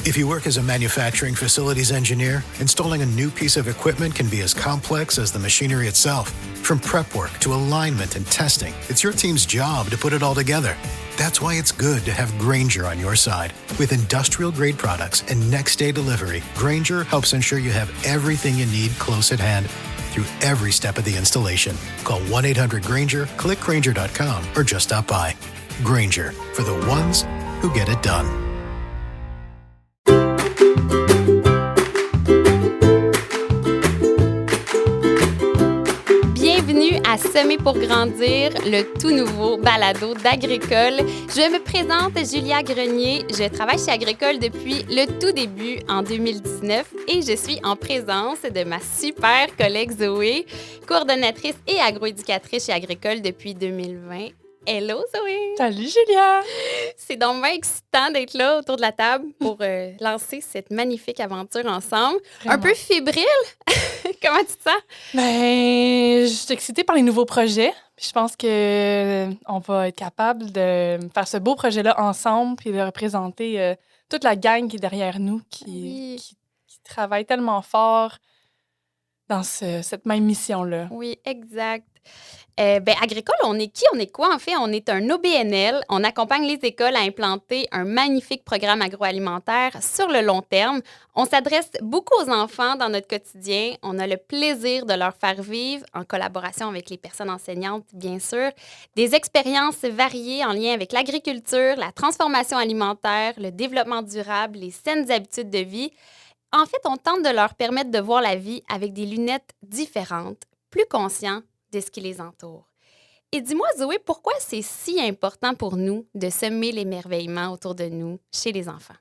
If you work as a manufacturing facilities engineer, installing a new piece of equipment can be as complex as the machinery itself. From prep work to alignment and testing, it's your team's job to put it all together. That's why it's good to have Grainger on your side. With industrial-grade products and next-day delivery, Grainger helps ensure you have everything you need close at hand through every step of the installation. Call 1-800-GRAINGER, click Grainger.com, or just stop by. Grainger, for the ones who get it done. Bienvenue à Semer pour grandir, le tout nouveau balado d'Agricole. Je me présente, Julia Grenier. Je travaille chez Agricole depuis le tout début, en 2019, et je suis en présence de ma super collègue Zoé, coordonnatrice et agroéducatrice chez Agricole depuis 2020. Hello Zoé! Salut Julia! C'est donc bien excitant d'être là autour de la table pour lancer cette magnifique aventure ensemble. Vraiment. Un peu fébrile. Comment tu te sens? Ben, je suis excitée par les nouveaux projets. Puis je pense qu'on va être capable de faire ce beau projet-là ensemble puis de représenter toute la gang qui est derrière nous, qui travaille tellement fort dans cette même mission-là. Oui, exact. Agricole, on est qui? On est quoi? En fait, on est un OBNL. On accompagne les écoles à implanter un magnifique programme agroalimentaire sur le long terme. On s'adresse beaucoup aux enfants dans notre quotidien. On a le plaisir de leur faire vivre, en collaboration avec les personnes enseignantes, bien sûr, des expériences variées en lien avec l'agriculture, la transformation alimentaire, le développement durable, les saines habitudes de vie. En fait, on tente de leur permettre de voir la vie avec des lunettes différentes, plus conscients de ce qui les entoure. Et dis-moi, Zoé, pourquoi c'est si important pour nous de semer l'émerveillement autour de nous chez les enfants?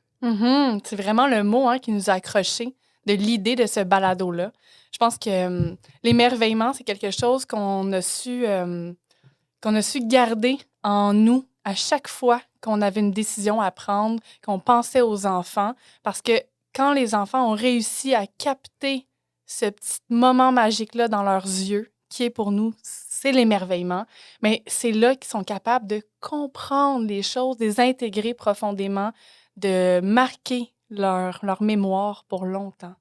C'est vraiment le mot qui nous a accrochés de l'idée de ce balado-là. Je pense que l'émerveillement, c'est quelque chose qu'on a su garder en nous à chaque fois qu'on avait une décision à prendre, qu'on pensait aux enfants, parce que quand les enfants ont réussi à capter ce petit moment magique-là dans leurs yeux, qui est pour nous, c'est l'émerveillement, mais c'est là qu'ils sont capables de comprendre les choses, de les intégrer profondément, de marquer leur mémoire pour longtemps.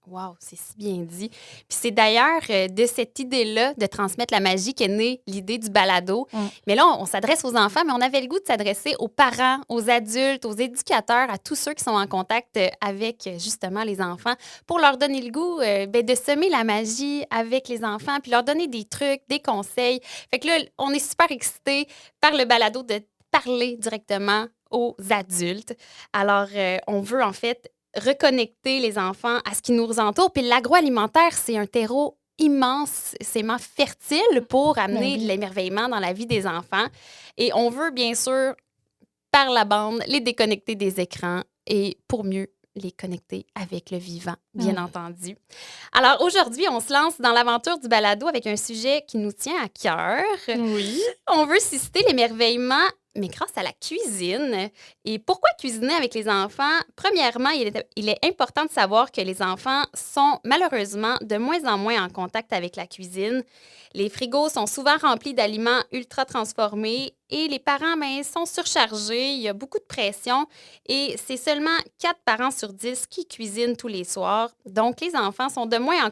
Wow, c'est si bien dit. Puis c'est d'ailleurs de cette idée-là de transmettre la magie qu'est née l'idée du balado. Mais là, on s'adresse aux enfants, mais on avait le goût de s'adresser aux parents, aux adultes, aux éducateurs, à tous ceux qui sont en contact avec justement les enfants pour leur donner le goût de semer la magie avec les enfants puis leur donner des trucs, des conseils. Fait que là, on est super excités par le balado de parler directement aux adultes. Alors, on veut en fait reconnecter les enfants à ce qui nous entoure. Puis l'agroalimentaire, c'est un terreau immensément fertile pour amener de l'émerveillement dans la vie des enfants. Et on veut, bien sûr, par la bande, les déconnecter des écrans et pour mieux les connecter avec le vivant, bien entendu. Alors, aujourd'hui, on se lance dans l'aventure du balado avec un sujet qui nous tient à cœur. Oui. On veut susciter l'émerveillement, mais grâce à la cuisine. Et pourquoi cuisiner avec les enfants? Premièrement, il est important de savoir que les enfants sont malheureusement de moins en moins en contact avec la cuisine. Les frigos sont souvent remplis d'aliments ultra transformés et les parents sont surchargés, il y a beaucoup de pression et c'est seulement 4 parents sur 10 qui cuisinent tous les soirs. Donc, les enfants sont de moins en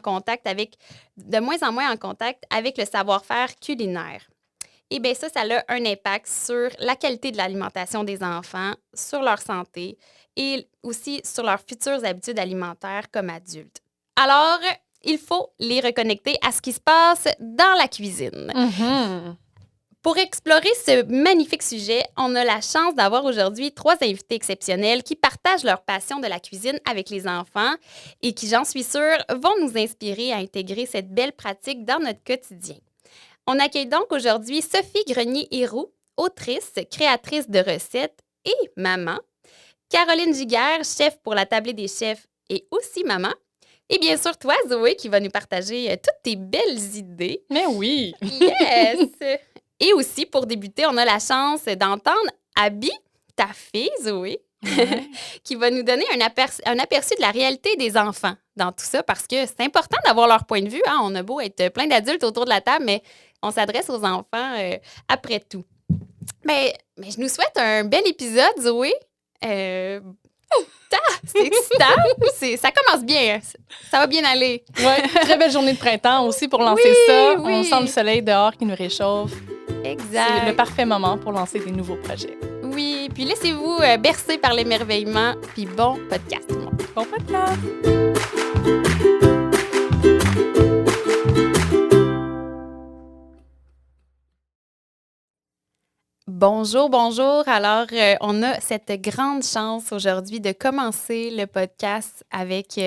moins en contact avec le savoir-faire culinaire. Et bien ça a un impact sur la qualité de l'alimentation des enfants, sur leur santé et aussi sur leurs futures habitudes alimentaires comme adultes. Alors, il faut les reconnecter à ce qui se passe dans la cuisine. Pour explorer ce magnifique sujet, on a la chance d'avoir aujourd'hui 3 invités exceptionnels qui partagent leur passion de la cuisine avec les enfants et qui, j'en suis sûre, vont nous inspirer à intégrer cette belle pratique dans notre quotidien. On accueille donc aujourd'hui Sophie Grenier-Héroux, autrice, créatrice de recettes et maman. Caroline Giguère, chef pour la Tablée des chefs et aussi maman. Et bien sûr, toi, Zoé, qui va nous partager toutes tes belles idées. Mais oui! Yes! Et aussi, pour débuter, on a la chance d'entendre Abby, ta fille, Zoé, qui va nous donner un aperçu de la réalité des enfants dans tout ça, parce que c'est important d'avoir leur point de vue. On a beau être plein d'adultes autour de la table, mais on s'adresse aux enfants après tout. Mais je nous souhaite un bel épisode, Zoé. C'est excitant. Ça commence bien. Ça va bien aller. Ouais, très belle journée de printemps aussi pour lancer Oui, ça. oui. On sent le soleil dehors qui nous réchauffe. Exact. C'est le parfait moment pour lancer des nouveaux projets. Oui, puis laissez-vous bercer par l'émerveillement. Puis bon podcast, tout le monde. Bon podcast! Bonjour, bonjour. Alors, on a cette grande chance aujourd'hui de commencer le podcast avec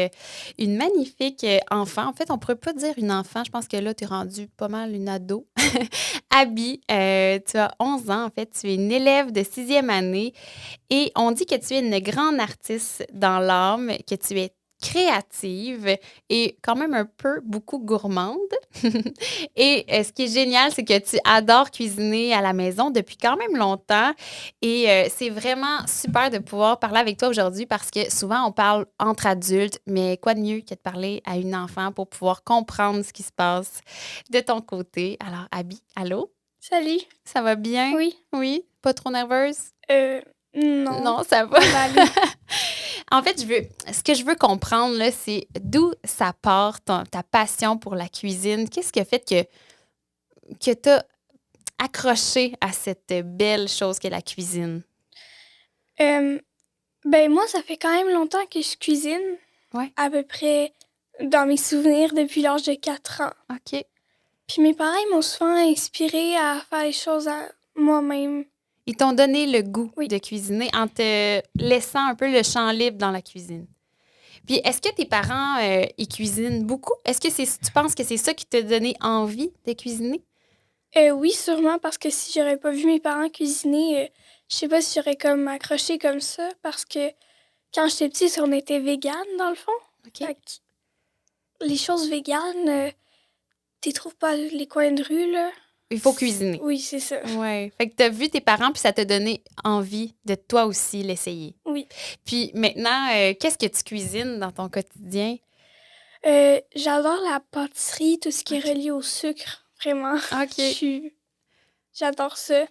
une magnifique enfant. En fait, on ne pourrait pas dire une enfant. Je pense que là, tu es rendue pas mal une ado. Abby, tu as 11 ans. En fait, tu es une élève de 6e année et on dit que tu es une grande artiste dans l'âme, que tu es créative et quand même un peu beaucoup gourmande. Et ce qui est génial, c'est que tu adores cuisiner à la maison depuis quand même longtemps. Et c'est vraiment super de pouvoir parler avec toi aujourd'hui parce que souvent, on parle entre adultes, mais quoi de mieux que de parler à une enfant pour pouvoir comprendre ce qui se passe de ton côté. Alors, Abby, allô? Salut. Ça va bien? Oui. Oui? Pas trop nerveuse? Non. Non, ça va. Ça va aller. En fait, ce que je veux comprendre, là, c'est d'où ça part, ta passion pour la cuisine. Qu'est-ce qui a fait que tu as accroché à cette belle chose qu'est la cuisine? Moi, ça fait quand même longtemps que je cuisine. Ouais. À peu près dans mes souvenirs depuis l'âge de 4 ans. OK. Puis mes parents ils m'ont souvent inspirée à faire les choses à moi-même. Ils t'ont donné le goût Oui. de cuisiner en te laissant un peu le champ libre dans la cuisine. Puis, est-ce que tes parents, ils cuisinent beaucoup? Est-ce que tu penses que c'est ça qui t'a donné envie de cuisiner? Oui, sûrement, parce que si j'aurais pas vu mes parents cuisiner, je sais pas si j'aurais comme accroché comme ça, parce que quand j'étais petite, on était végane, dans le fond. OK. Fait que les choses véganes, t'y trouves pas les coins de rue, là. Il faut cuisiner. Oui, c'est ça. Oui. Fait que tu as vu tes parents, puis ça t'a donné envie de toi aussi l'essayer. Oui. Puis maintenant, qu'est-ce que tu cuisines dans ton quotidien? J'adore la pâtisserie, tout ce qui est relié au sucre, vraiment. OK. J'adore ça.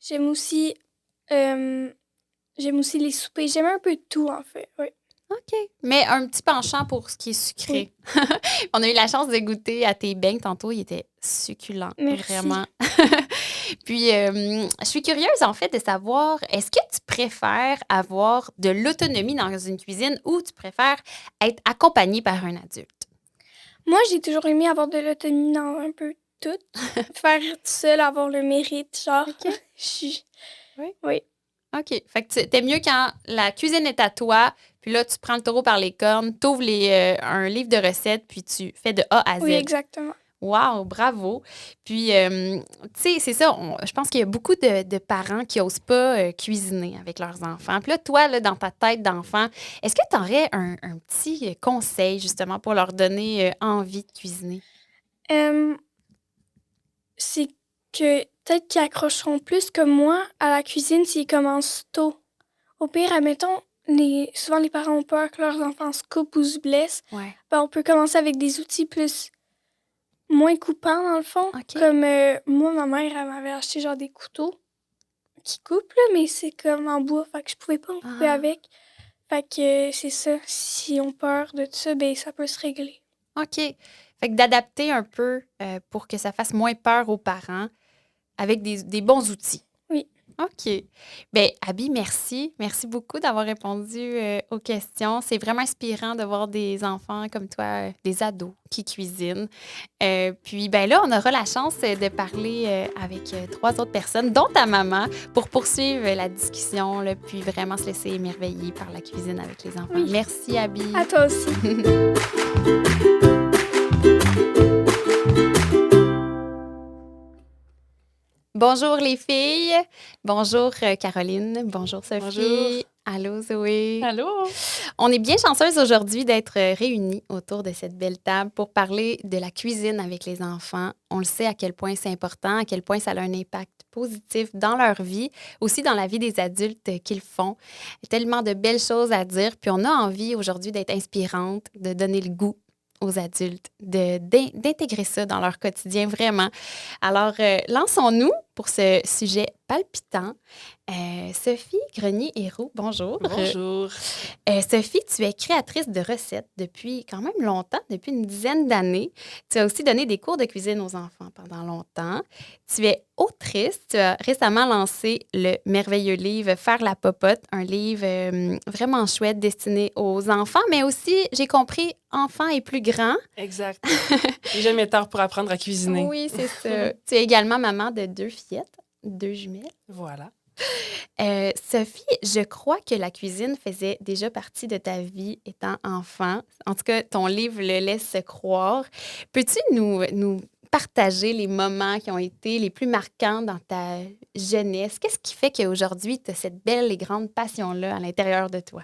J'aime aussi les soupers. J'aime un peu de tout, en fait. Oui. OK. Mais un petit penchant pour ce qui est sucré. On a eu la chance de goûter à tes beignes tantôt. Ils étaient succulents. Merci. Vraiment. Puis, je suis curieuse, en fait, de savoir, est-ce que tu préfères avoir de l'autonomie dans une cuisine ou tu préfères être accompagnée par un adulte? Moi, j'ai toujours aimé avoir de l'autonomie dans un peu tout. Faire tout seul, avoir le mérite, genre. OK. Oui. OK. Fait que t'es mieux quand la cuisine est à toi, puis là, tu prends le taureau par les cornes, t'ouvres un livre de recettes, puis tu fais de A à Z. Oui, exactement. Wow, bravo. Puis, tu sais, c'est ça, je pense qu'il y a beaucoup de parents qui n'osent pas cuisiner avec leurs enfants. Puis là, toi, là, dans ta tête d'enfant, est-ce que tu aurais un petit conseil, justement, pour leur donner envie de cuisiner? C'est que peut-être qu'ils accrocheront plus que moi à la cuisine s'ils commencent tôt. Au pire, admettons, souvent les parents ont peur que leurs enfants se coupent ou se blessent. Ouais. Ben, on peut commencer avec des outils moins coupants, dans le fond. OK. Comme moi, ma mère, elle m'avait acheté genre des couteaux qui coupent, là, mais c'est comme en bois. Fait que je pouvais pas me couper avec. Fait que c'est ça. Si on peur de tout ça, ben ça peut se régler. OK. Fait que d'adapter un peu pour que ça fasse moins peur aux parents avec des bons outils. Oui. OK. Bien, Abby, merci. Merci beaucoup d'avoir répondu aux questions. C'est vraiment inspirant de voir des enfants comme toi, des ados qui cuisinent. Puis, ben là, on aura la chance de parler avec 3 autres personnes, dont ta maman, pour poursuivre la discussion, là, puis vraiment se laisser émerveiller par la cuisine avec les enfants. Oui. Merci, Abby. À toi aussi. Bonjour les filles. Bonjour Caroline. Bonjour Sophie. Bonjour. Allô Zoé. Allô? On est bien chanceuse aujourd'hui d'être réunis autour de cette belle table pour parler de la cuisine avec les enfants. On le sait à quel point c'est important, à quel point ça a un impact positif dans leur vie, aussi dans la vie des adultes qu'ils font. Il y a tellement de belles choses à dire, puis on a envie aujourd'hui d'être inspirante, de donner le goût aux adultes, d'intégrer ça dans leur quotidien vraiment. Alors, lançons-nous. pour ce sujet palpitant. Sophie Grenier-Héroux, bonjour. Bonjour. Sophie, tu es créatrice de recettes depuis quand même longtemps, depuis une dizaine d'années. Tu as aussi donné des cours de cuisine aux enfants pendant longtemps. Tu es autrice. Tu as récemment lancé le merveilleux livre Faire la popote, un livre vraiment chouette destiné aux enfants, mais aussi, j'ai compris, enfants et plus grands. Exact. J'ai jamais tard pour apprendre à cuisiner. Oui, c'est ça. Tu es également maman de 2 fillettes, 2 jumelles. Voilà. Sophie, je crois que la cuisine faisait déjà partie de ta vie étant enfant. En tout cas, ton livre le laisse croire. Peux-tu nous partager les moments qui ont été les plus marquants dans ta jeunesse? Qu'est-ce qui fait qu'aujourd'hui, tu as cette belle et grande passion-là à l'intérieur de toi?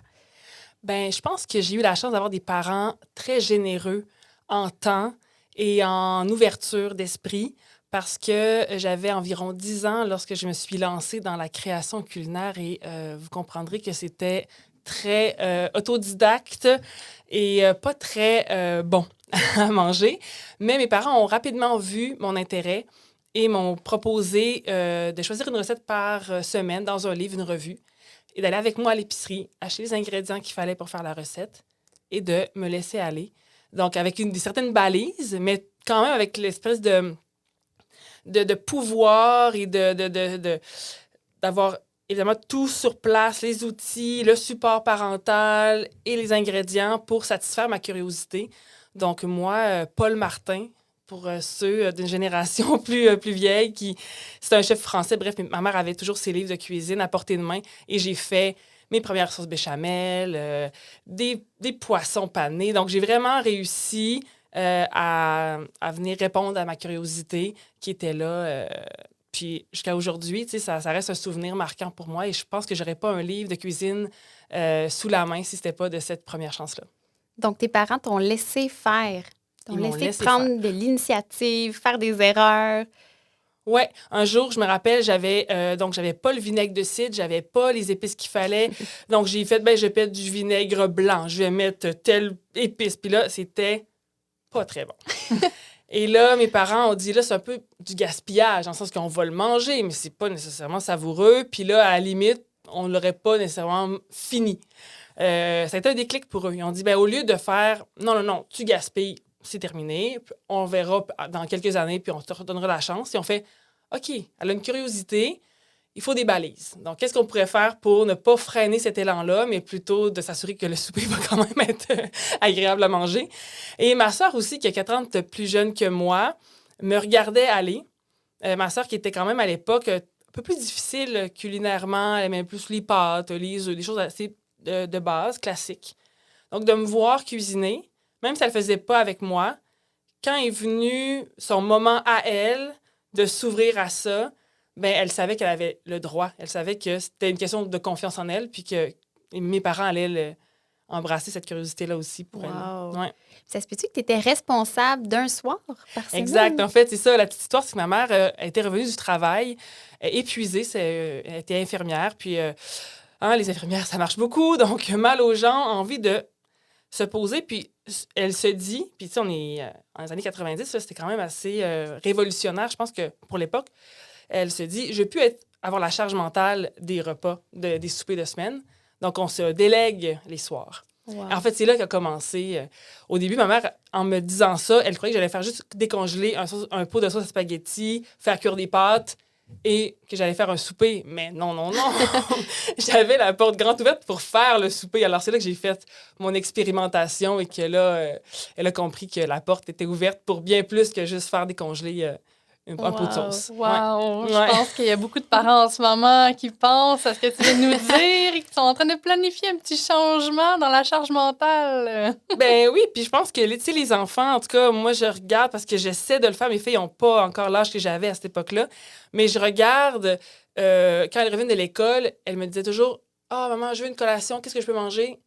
Ben, je pense que j'ai eu la chance d'avoir des parents très généreux en temps et en ouverture d'esprit parce que j'avais environ 10 ans lorsque je me suis lancée dans la création culinaire et vous comprendrez que c'était très autodidacte et pas très bon à manger. Mais mes parents ont rapidement vu mon intérêt et m'ont proposé de choisir une recette par semaine dans un livre, une revue, et d'aller avec moi à l'épicerie, acheter les ingrédients qu'il fallait pour faire la recette et de me laisser aller. Donc, avec certaines balises, mais quand même avec l'espèce de pouvoir et d'avoir évidemment tout sur place, les outils, le support parental et les ingrédients pour satisfaire ma curiosité. Donc, moi, Paul Martin, pour ceux d'une génération plus vieille, c'est un chef français. Bref, ma mère avait toujours ses livres de cuisine à portée de main et j'ai fait mes premières sauces béchamel, des poissons panés. Donc, j'ai vraiment réussi à venir répondre à ma curiosité qui était là. Puis jusqu'à aujourd'hui, ça reste un souvenir marquant pour moi et je pense que j'aurais pas un livre de cuisine sous la main si c'était pas de cette première chance-là. Donc, tes parents t'ont laissé faire, t'ont Ils m'ont laissé laissé prendre de l'initiative, faire des erreurs. Ouais, un jour, je me rappelle, j'avais pas le vinaigre de cidre, j'avais pas les épices qu'il fallait. Donc, j'ai fait, je vais mettre du vinaigre blanc, je vais mettre telle épice. Puis là, c'était pas très bon. Et là, mes parents ont dit, là, c'est un peu du gaspillage, dans le sens qu'on va le manger, mais c'est pas nécessairement savoureux. Puis là, à la limite, on l'aurait pas nécessairement fini. Ça a été un déclic pour eux. Ils ont dit, au lieu de faire, non, tu gaspilles, c'est terminé, on verra dans quelques années, puis on te redonnera la chance. Et on fait, OK, elle a une curiosité, il faut des balises. Donc, qu'est-ce qu'on pourrait faire pour ne pas freiner cet élan-là, mais plutôt de s'assurer que le souper va quand même être agréable à manger. Et ma sœur aussi, qui a 4 ans de plus jeune que moi, me regardait aller. Ma sœur, qui était quand même à l'époque un peu plus difficile culinairement, elle aimait plus les pâtes, les œufs, des choses assez de base, classiques. Donc, de me voir cuisiner, même si elle ne le faisait pas avec moi, quand est venu son moment à elle de s'ouvrir à ça, elle savait qu'elle avait le droit. Elle savait que c'était une question de confiance en elle, puis que mes parents allaient embrasser cette curiosité-là aussi pour elle. Ouais. Ça se peut-tu que tu étais responsable d'un soir par semaine? Exact. En fait, c'est ça. La petite histoire, c'est que ma mère était revenue du travail, épuisée. Elle était infirmière, puis les infirmières, ça marche beaucoup, donc mal aux gens, envie de se poser, puis elle se dit, puis tu sais, on est dans les années 90, là, c'était quand même assez révolutionnaire, je pense que pour l'époque, elle se dit, je ne veux plus avoir la charge mentale des repas, des soupers de semaine, donc on se délègue les soirs. Wow. En fait, c'est là qu'a commencé. Au début, ma mère, en me disant ça, elle croyait que j'allais faire juste décongeler un pot de sauce à spaghetti, faire cuire des pâtes, et que j'allais faire un souper. Mais non. J'avais la porte grande ouverte pour faire le souper. Alors, c'est là que j'ai fait mon expérimentation et que là, elle a compris que la porte était ouverte pour bien plus que juste faire décongeler un pot de sauce. Wow! Ouais. Je pense qu'il y a beaucoup de parents en ce moment qui pensent à ce que tu viens de nous dire et qui sont en train de planifier un petit changement dans la charge mentale. Ben oui, puis je pense que les enfants, en tout cas, moi, je regarde parce que j'essaie de le faire. Mes filles n'ont pas encore l'âge que j'avais à cette époque-là. Mais je regarde, quand elles reviennent de l'école, elles me disaient toujours « Ah, maman, je veux une collation, qu'est-ce que je peux manger? »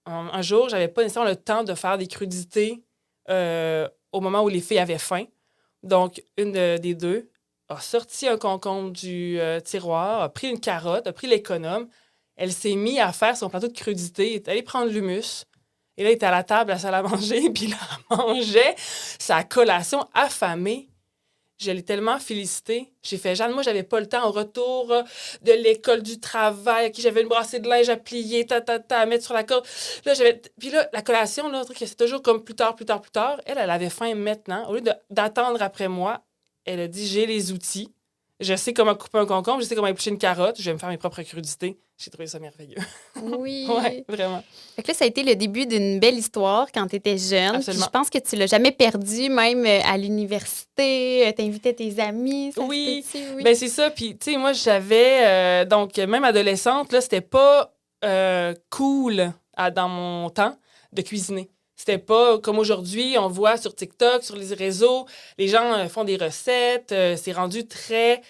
Un jour, j'avais pas nécessairement le temps de faire des crudités au moment où les filles avaient faim. Donc, une des deux a sorti un concombre du tiroir, a pris une carotte, a pris l'économe. Elle s'est mise à faire son plateau de crudité, est allée prendre l'hummus. Et là, elle était à la table, à la salle à manger, puis là, elle mangeait sa collation affamée. je l'ai tellement félicité. J'ai fait, Jeanne, moi, j'avais pas le temps au retour de l'école du travail. OK, j'avais une brassée de linge à plier, à mettre sur la corde. Là, puis là, la collation, là, c'est toujours comme plus tard. Elle avait faim maintenant. Au lieu d'attendre après moi, elle a dit, j'ai les outils. Je sais comment couper un concombre, je sais comment éplucher une carotte, je vais me faire mes propres crudités. J'ai trouvé ça merveilleux. Oui. Ouais, vraiment. Fait que là, ça a été le début d'une belle histoire quand tu étais jeune. Puis Absolument. je pense que tu l'as jamais perdu, même à l'université. T'invitais tes amis. Ça Oui, se peut-tu? Oui. ben c'est ça. Puis, tu sais, moi, j'avais... donc, même adolescente, là, c'était pas cool dans mon temps de cuisiner. C'était pas comme aujourd'hui, on voit sur TikTok, sur les réseaux, les gens font des recettes. C'est rendu très,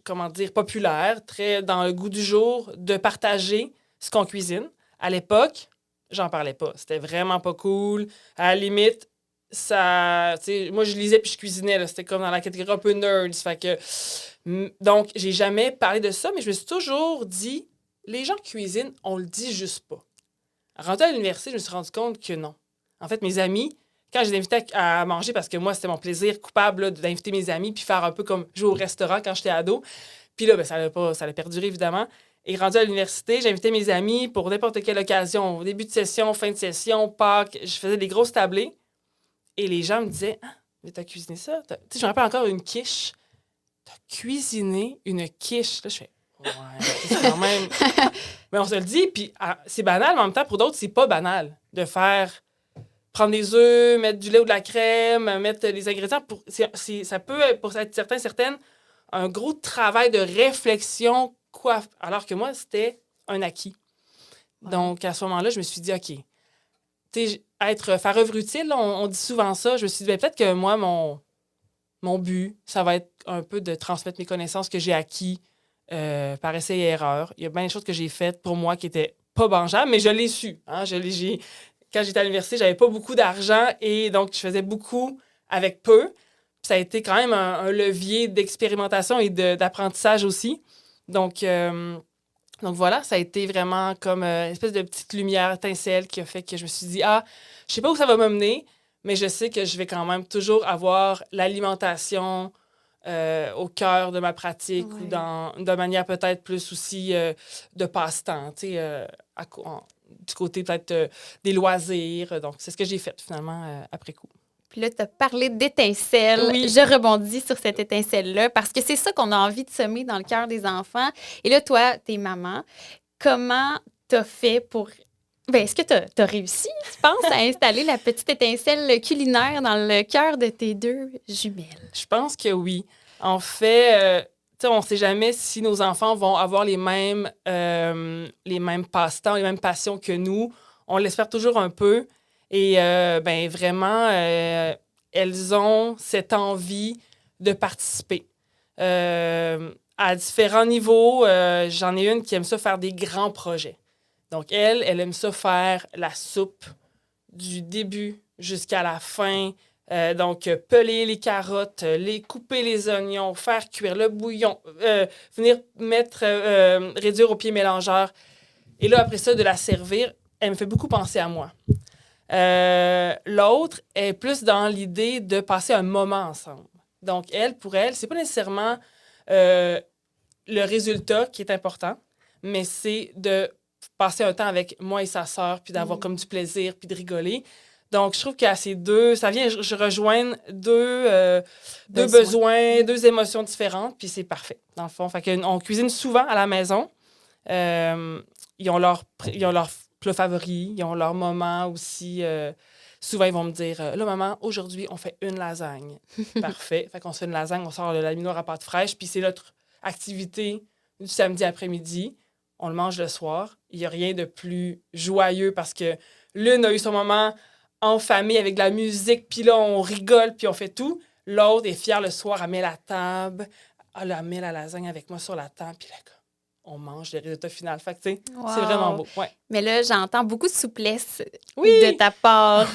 comment dire, populaire, très dans le goût du jour de partager ce qu'on cuisine. À l'époque, j'en parlais pas. C'était vraiment pas cool. À la limite, ça, tu sais, moi, je lisais puis je cuisinais. Là. C'était comme dans la catégorie un peu nerds. Fait que, donc, j'ai jamais parlé de ça, mais je me suis toujours dit, les gens cuisinent, on le dit juste pas. Rentrée à l'université, je me suis rendu compte que non. En fait, mes amis, quand je les invitais à manger, parce que moi, c'était mon plaisir coupable là, d'inviter mes amis puis faire un peu comme jouer au restaurant quand j'étais ado. Puis là, ben, ça a perduré, évidemment. Et rendu à l'université, j'invitais mes amis pour n'importe quelle occasion, au début de session, fin de session, Pâques. Je faisais des grosses tablées. Et les gens me disaient, « Ah, mais t'as cuisiné ça? » Tu sais, je me rappelle encore une quiche. « T'as cuisiné une quiche? » Là, je fais, « Ouais, c'est quand même... » Mais on se le dit, puis c'est banal, mais en même temps, pour d'autres, c'est pas banal de prendre des œufs, mettre du lait ou de la crème, mettre les ingrédients. Ça peut être, pour être certaines, un gros travail de réflexion, alors que moi, c'était un acquis. Ouais. Donc, à ce moment-là, je me suis dit, OK, faire œuvre utile, on dit souvent ça. Je me suis dit, peut-être que moi, mon but, ça va être un peu de transmettre mes connaissances que j'ai acquis par essai et erreur. Il y a bien des choses que j'ai faites pour moi qui n'étaient pas bangeables, mais je l'ai su. Hein? Quand j'étais à l'université, j'avais pas beaucoup d'argent et donc je faisais beaucoup avec peu. Ça a été quand même un levier d'expérimentation et d'apprentissage aussi. Donc voilà, ça a été vraiment comme une espèce de petite lumière étincelle qui a fait que je me suis dit, je sais pas où ça va m'amener, mais je sais que je vais quand même toujours avoir l'alimentation au cœur de ma pratique ou de manière peut-être plus aussi de passe-temps, tu sais, du côté peut-être des loisirs. Donc, c'est ce que j'ai fait finalement après coup. Puis là, tu as parlé d'étincelle. Oui. Je rebondis sur cette étincelle-là parce que c'est ça qu'on a envie de semer dans le cœur des enfants. Et là, toi, t'es maman. Comment t'as fait pour... est-ce que t'as réussi, tu penses, à installer la petite étincelle culinaire dans le cœur de tes deux jumelles? Je pense que oui. En fait, on ne sait jamais si nos enfants vont avoir les mêmes passe-temps, les mêmes passions que nous. On l'espère toujours un peu. Et vraiment, elles ont cette envie de participer. À différents niveaux, j'en ai une qui aime ça faire des grands projets. Donc, elle aime ça faire la soupe du début jusqu'à la fin. Donc, peler les carottes, couper les oignons, faire cuire le bouillon, venir réduire au pied mélangeur. Et là, après ça, de la servir, elle me fait beaucoup penser à moi. L'autre est plus dans l'idée de passer un moment ensemble. Donc, pour elle, c'est pas nécessairement le résultat qui est important, mais c'est de passer un temps avec moi et sa sœur, puis d'avoir comme du plaisir, puis de rigoler. Donc, je trouve qu'à ces deux, ça vient je rejoindre deux besoins, deux émotions différentes, puis c'est parfait, dans le fond. Fait qu'on cuisine souvent à la maison. Ils ont leur plats favoris, ils ont leur moment aussi. Souvent, ils vont me dire, là, maman, aujourd'hui, on fait une lasagne. Parfait. Fait qu'on se fait une lasagne, on sort de la minoire à pâte fraîche, puis c'est notre activité du samedi après-midi. On le mange le soir. Il n'y a rien de plus joyeux parce que l'une a eu son moment en famille avec de la musique, puis là, on rigole, puis on fait tout. L'autre est fière le soir, elle met la table, elle met la lasagne avec moi sur la table, puis là, on mange le résultat final. Fait que, tu sais, c'est vraiment beau. Ouais. Mais là, j'entends beaucoup de souplesse de ta part.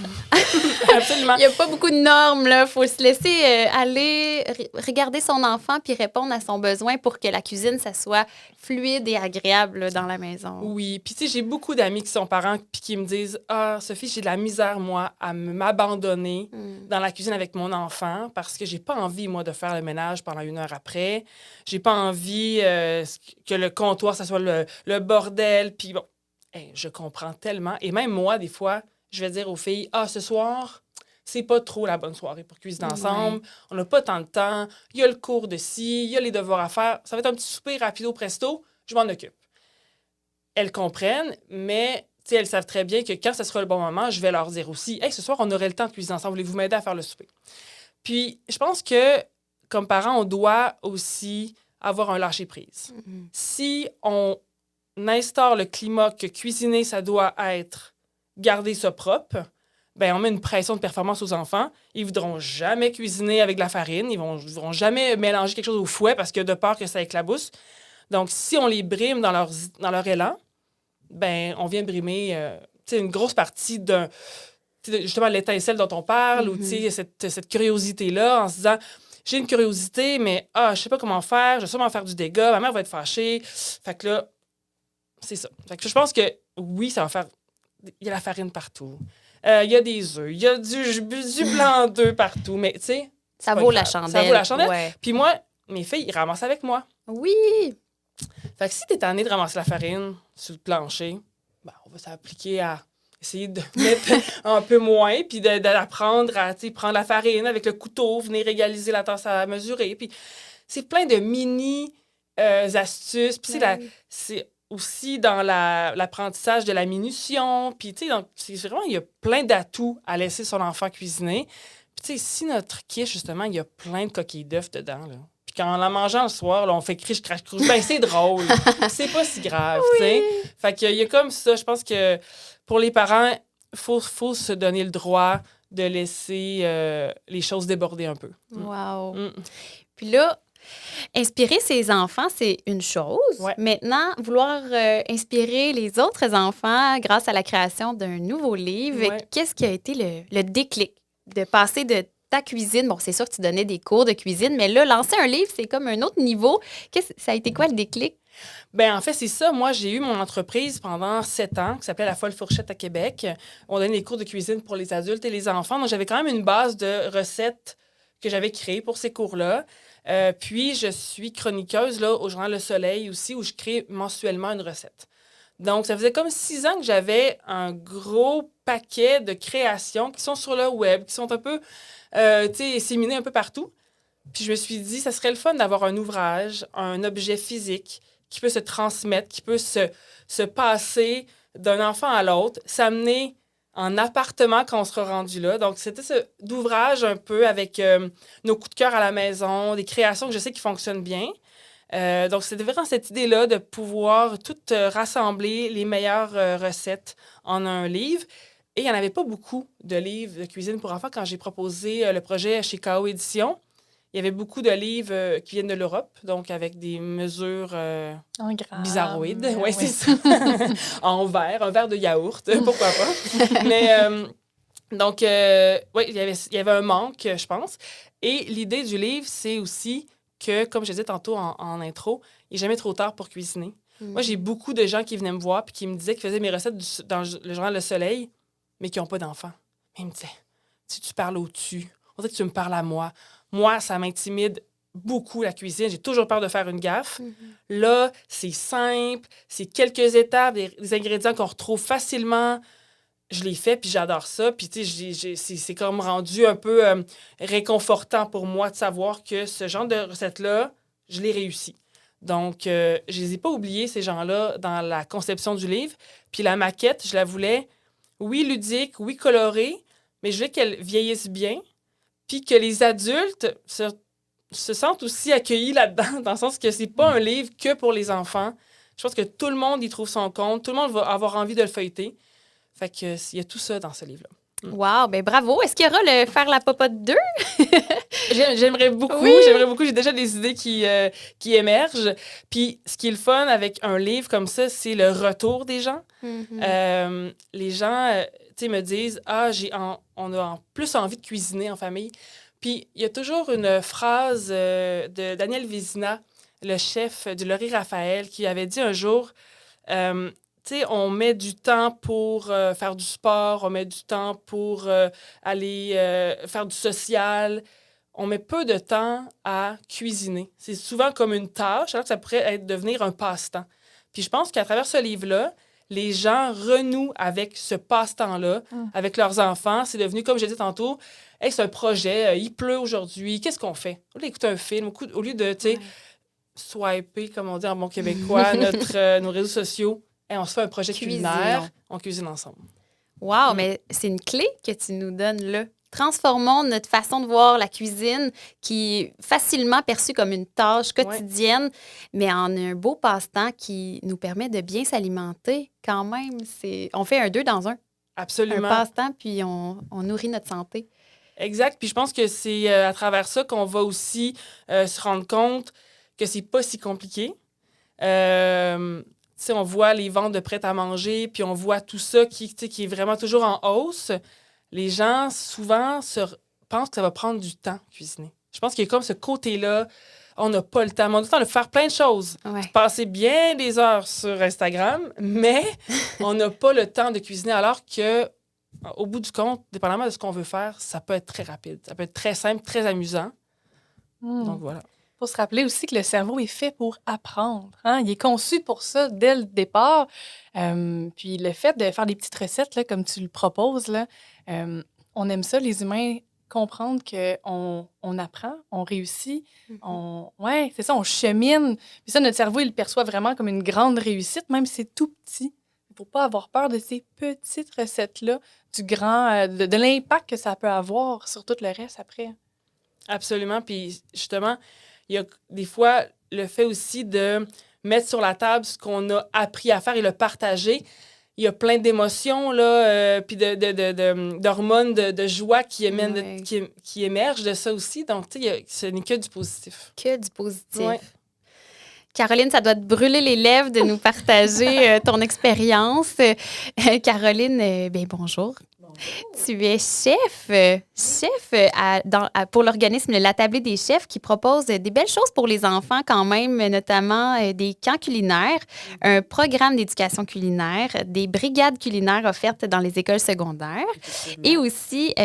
Absolument. Il n'y a pas beaucoup de normes, là. Il faut se laisser aller, regarder son enfant puis répondre à son besoin pour que la cuisine, ça soit fluide et agréable là, dans la maison. Oui, puis tu sais, j'ai beaucoup d'amis qui sont parents puis qui me disent « Ah, Sophie, j'ai de la misère, moi, à m'abandonner dans la cuisine avec mon enfant parce que j'ai pas envie, moi, de faire le ménage pendant 1 heure après. J'ai pas envie que le comptoir, ça soit le bordel. » Puis bon, je comprends tellement. Et même moi, des fois, je vais dire aux filles « Ah, ce soir, c'est pas trop la bonne soirée pour cuisiner ensemble. On n'a pas tant de temps. Il y a le cours de ci, il y a les devoirs à faire. Ça va être un petit souper rapido presto. Je m'en occupe. » Elles comprennent, mais elles savent très bien que quand ce sera le bon moment, je vais leur dire aussi « Hey, ce soir, on aurait le temps de cuisiner ensemble. Voulez-vous m'aider à faire le souper? » Puis, je pense que, comme parents, on doit aussi avoir un lâcher-prise. Si on instaure le climat que cuisiner, ça doit être garder ça propre, ben on met une pression de performance aux enfants. Ils ne voudront jamais cuisiner avec de la farine. Ils ne voudront jamais mélanger quelque chose au fouet parce que de peur que ça éclabousse. Donc, si on les brime dans leur élan, ben on vient brimer une grosse partie de justement l'étincelle dont on parle ou cette curiosité-là en se disant « J'ai une curiosité, mais je sais pas comment faire, je vais sûrement faire du dégât, ma mère va être fâchée. » Fait que là, c'est ça. Fait que je pense que oui, ça va faire... Il y a la farine partout. Il y a des œufs, il y a du blanc d'œufs partout, mais tu sais... Ça vaut la chandelle. Ça vaut la chandelle. Ouais. Puis moi, mes filles, ils ramassent avec moi. Oui! Fait que si t'es tanné de ramasser la farine sur le plancher, ben, on va s'appliquer à essayer de mettre un peu moins, puis d'apprendre à prendre la farine avec le couteau, venir égaliser la tasse à mesurer. Puis c'est plein de mini astuces. Puis c'est aussi dans l'apprentissage de la minution. Puis tu sais, c'est vraiment, il y a plein d'atouts à laisser son enfant cuisiner. Puis tu sais, si notre quiche, justement, il y a plein de coquilles d'œufs dedans, là. Puis quand en la mangeant le soir, là, on fait criche, crache, crouche. Ben, c'est drôle. C'est pas si grave, tu sais. Fait qu'il y a comme ça. Je pense que pour les parents, il faut se donner le droit de laisser les choses déborder un peu. Wow! Puis là, inspirer ses enfants, c'est une chose. Ouais. Maintenant, vouloir inspirer les autres enfants grâce à la création d'un nouveau livre, qu'est-ce qui a été le déclic de passer de ta cuisine? Bon, c'est sûr que tu donnais des cours de cuisine, mais là, lancer un livre, c'est comme un autre niveau. Ça a été quoi le déclic? Ben en fait, c'est ça. Moi, j'ai eu mon entreprise pendant 7 ans qui s'appelait La Folle Fourchette à Québec. On donnait des cours de cuisine pour les adultes et les enfants. Donc, j'avais quand même une base de recettes que j'avais créées pour ces cours-là. Puis, je suis chroniqueuse là, au journal Le Soleil aussi, où je crée mensuellement une recette. Donc, ça faisait comme 6 ans que j'avais un gros paquet de créations qui sont sur le web, qui sont un peu séminées un peu partout. Puis, je me suis dit, ça serait le fun d'avoir un ouvrage, un objet physique qui peut se transmettre, qui peut se passer d'un enfant à l'autre, s'amener en appartement quand on sera rendu là. Donc, c'était d'ouvrage un peu avec nos coups de cœur à la maison, des créations que je sais qui fonctionnent bien. Donc, c'était vraiment cette idée-là de pouvoir tout rassembler les meilleures recettes en un livre. Et il n'y en avait pas beaucoup de livres de cuisine pour enfants quand j'ai proposé le projet chez K.O. Éditions. Il y avait beaucoup de livres qui viennent de l'Europe, donc avec des mesures bizarroïdes. Oui, c'est ça. En verre, un verre de yaourt, pourquoi pas. Mais donc, oui, il y avait un manque, je pense. Et l'idée du livre, c'est aussi que, comme je disais tantôt en intro, il n'est jamais trop tard pour cuisiner. Moi, j'ai beaucoup de gens qui venaient me voir et qui me disaient qu'ils faisaient mes recettes dans le journal Le Soleil, mais qui n'ont pas d'enfants. Mais ils me disaient, si tu parles au-dessus, on dirait que tu me parles à moi. Moi, ça m'intimide beaucoup, la cuisine. J'ai toujours peur de faire une gaffe. Là, c'est simple. C'est quelques étapes, des ingrédients qu'on retrouve facilement. Je les fais, puis j'adore ça. Puis, tu sais, c'est comme rendu un peu réconfortant pour moi de savoir que ce genre de recette-là, je l'ai réussi. Donc, je les ai pas oubliés, ces gens-là, dans la conception du livre. Puis la maquette, je la voulais, oui, ludique, oui, colorée, mais je voulais qu'elle vieillisse bien. Puis que les adultes se sentent aussi accueillis là-dedans, dans le sens que c'est pas un livre que pour les enfants. Je pense que tout le monde y trouve son compte, tout le monde va avoir envie de le feuilleter. Fait que il y a tout ça dans ce livre-là. Wow, ben bravo. Est-ce qu'il y aura le Faire la popote 2? J'aimerais beaucoup. Oui. J'aimerais beaucoup. J'ai déjà des idées qui émergent. Puis, ce qui est le fun avec un livre comme ça, c'est le retour des gens. Les gens, tu sais, me disent « Ah, on a plus envie de cuisiner en famille. » Puis, il y a toujours une phrase de Daniel Vézina, le chef du Laurier Raphaël, qui avait dit un jour tu sais, on met du temps pour faire du sport, on met du temps pour aller faire du social. On met peu de temps à cuisiner. C'est souvent comme une tâche, alors que ça pourrait devenir un passe-temps. Puis je pense qu'à travers ce livre-là, les gens renouent avec ce passe-temps-là, avec leurs enfants. C'est devenu, comme je disais tantôt, hey, c'est un projet, il pleut aujourd'hui, qu'est-ce qu'on fait? Au lieu d'écouter un film, au lieu de, tu sais, swiper, comme on dit en bon québécois, nos réseaux sociaux, hey, on se fait un projet culinaire, on cuisine ensemble. Wow, mais c'est une clé que tu nous donnes là. Transformons notre façon de voir la cuisine qui est facilement perçue comme une tâche quotidienne, mais en un beau passe-temps qui nous permet de bien s'alimenter quand même. On fait un 2 dans 1. Absolument. Un passe-temps, puis on nourrit notre santé. Exact. Puis je pense que c'est à travers ça qu'on va aussi se rendre compte que c'est pas si compliqué. On voit les ventes de prêt-à-manger, puis on voit tout ça qui est vraiment toujours en hausse. Les gens, souvent, pensent que ça va prendre du temps, cuisiner. Je pense qu'il y a comme ce côté-là, on n'a pas le temps. On a le temps de faire plein de choses. Ouais. Passer bien des heures sur Instagram, mais on n'a pas le temps de cuisiner, alors que au bout du compte, dépendamment de ce qu'on veut faire, ça peut être très rapide. Ça peut être très simple, très amusant. Donc, voilà. Il faut se rappeler aussi que le cerveau est fait pour apprendre. Hein? Il est conçu pour ça dès le départ. Puis le fait de faire des petites recettes, là, comme tu le proposes, là, on aime ça, les humains, comprendre qu'on apprend, on réussit. Ouais, c'est ça, on chemine. Puis ça, notre cerveau, il le perçoit vraiment comme une grande réussite, même si c'est tout petit. Il ne faut pas avoir peur de ces petites recettes-là, de l'impact que ça peut avoir sur tout le reste après. Absolument. Puis justement, il y a des fois le fait aussi de mettre sur la table ce qu'on a appris à faire et le partager. Il y a plein d'émotions, là, puis d'hormones, de joie qui émergent de ça aussi. Donc, tu sais, ce n'est que du positif. Que du positif. Ouais. Caroline, ça doit te brûler les lèvres de nous partager ton expérience. Caroline, bonjour. Tu es chef pour l'organisme L'Attablé des chefs qui propose des belles choses pour les enfants quand même, notamment des camps culinaires, un programme d'éducation culinaire, des brigades culinaires offertes dans les écoles secondaires et aussi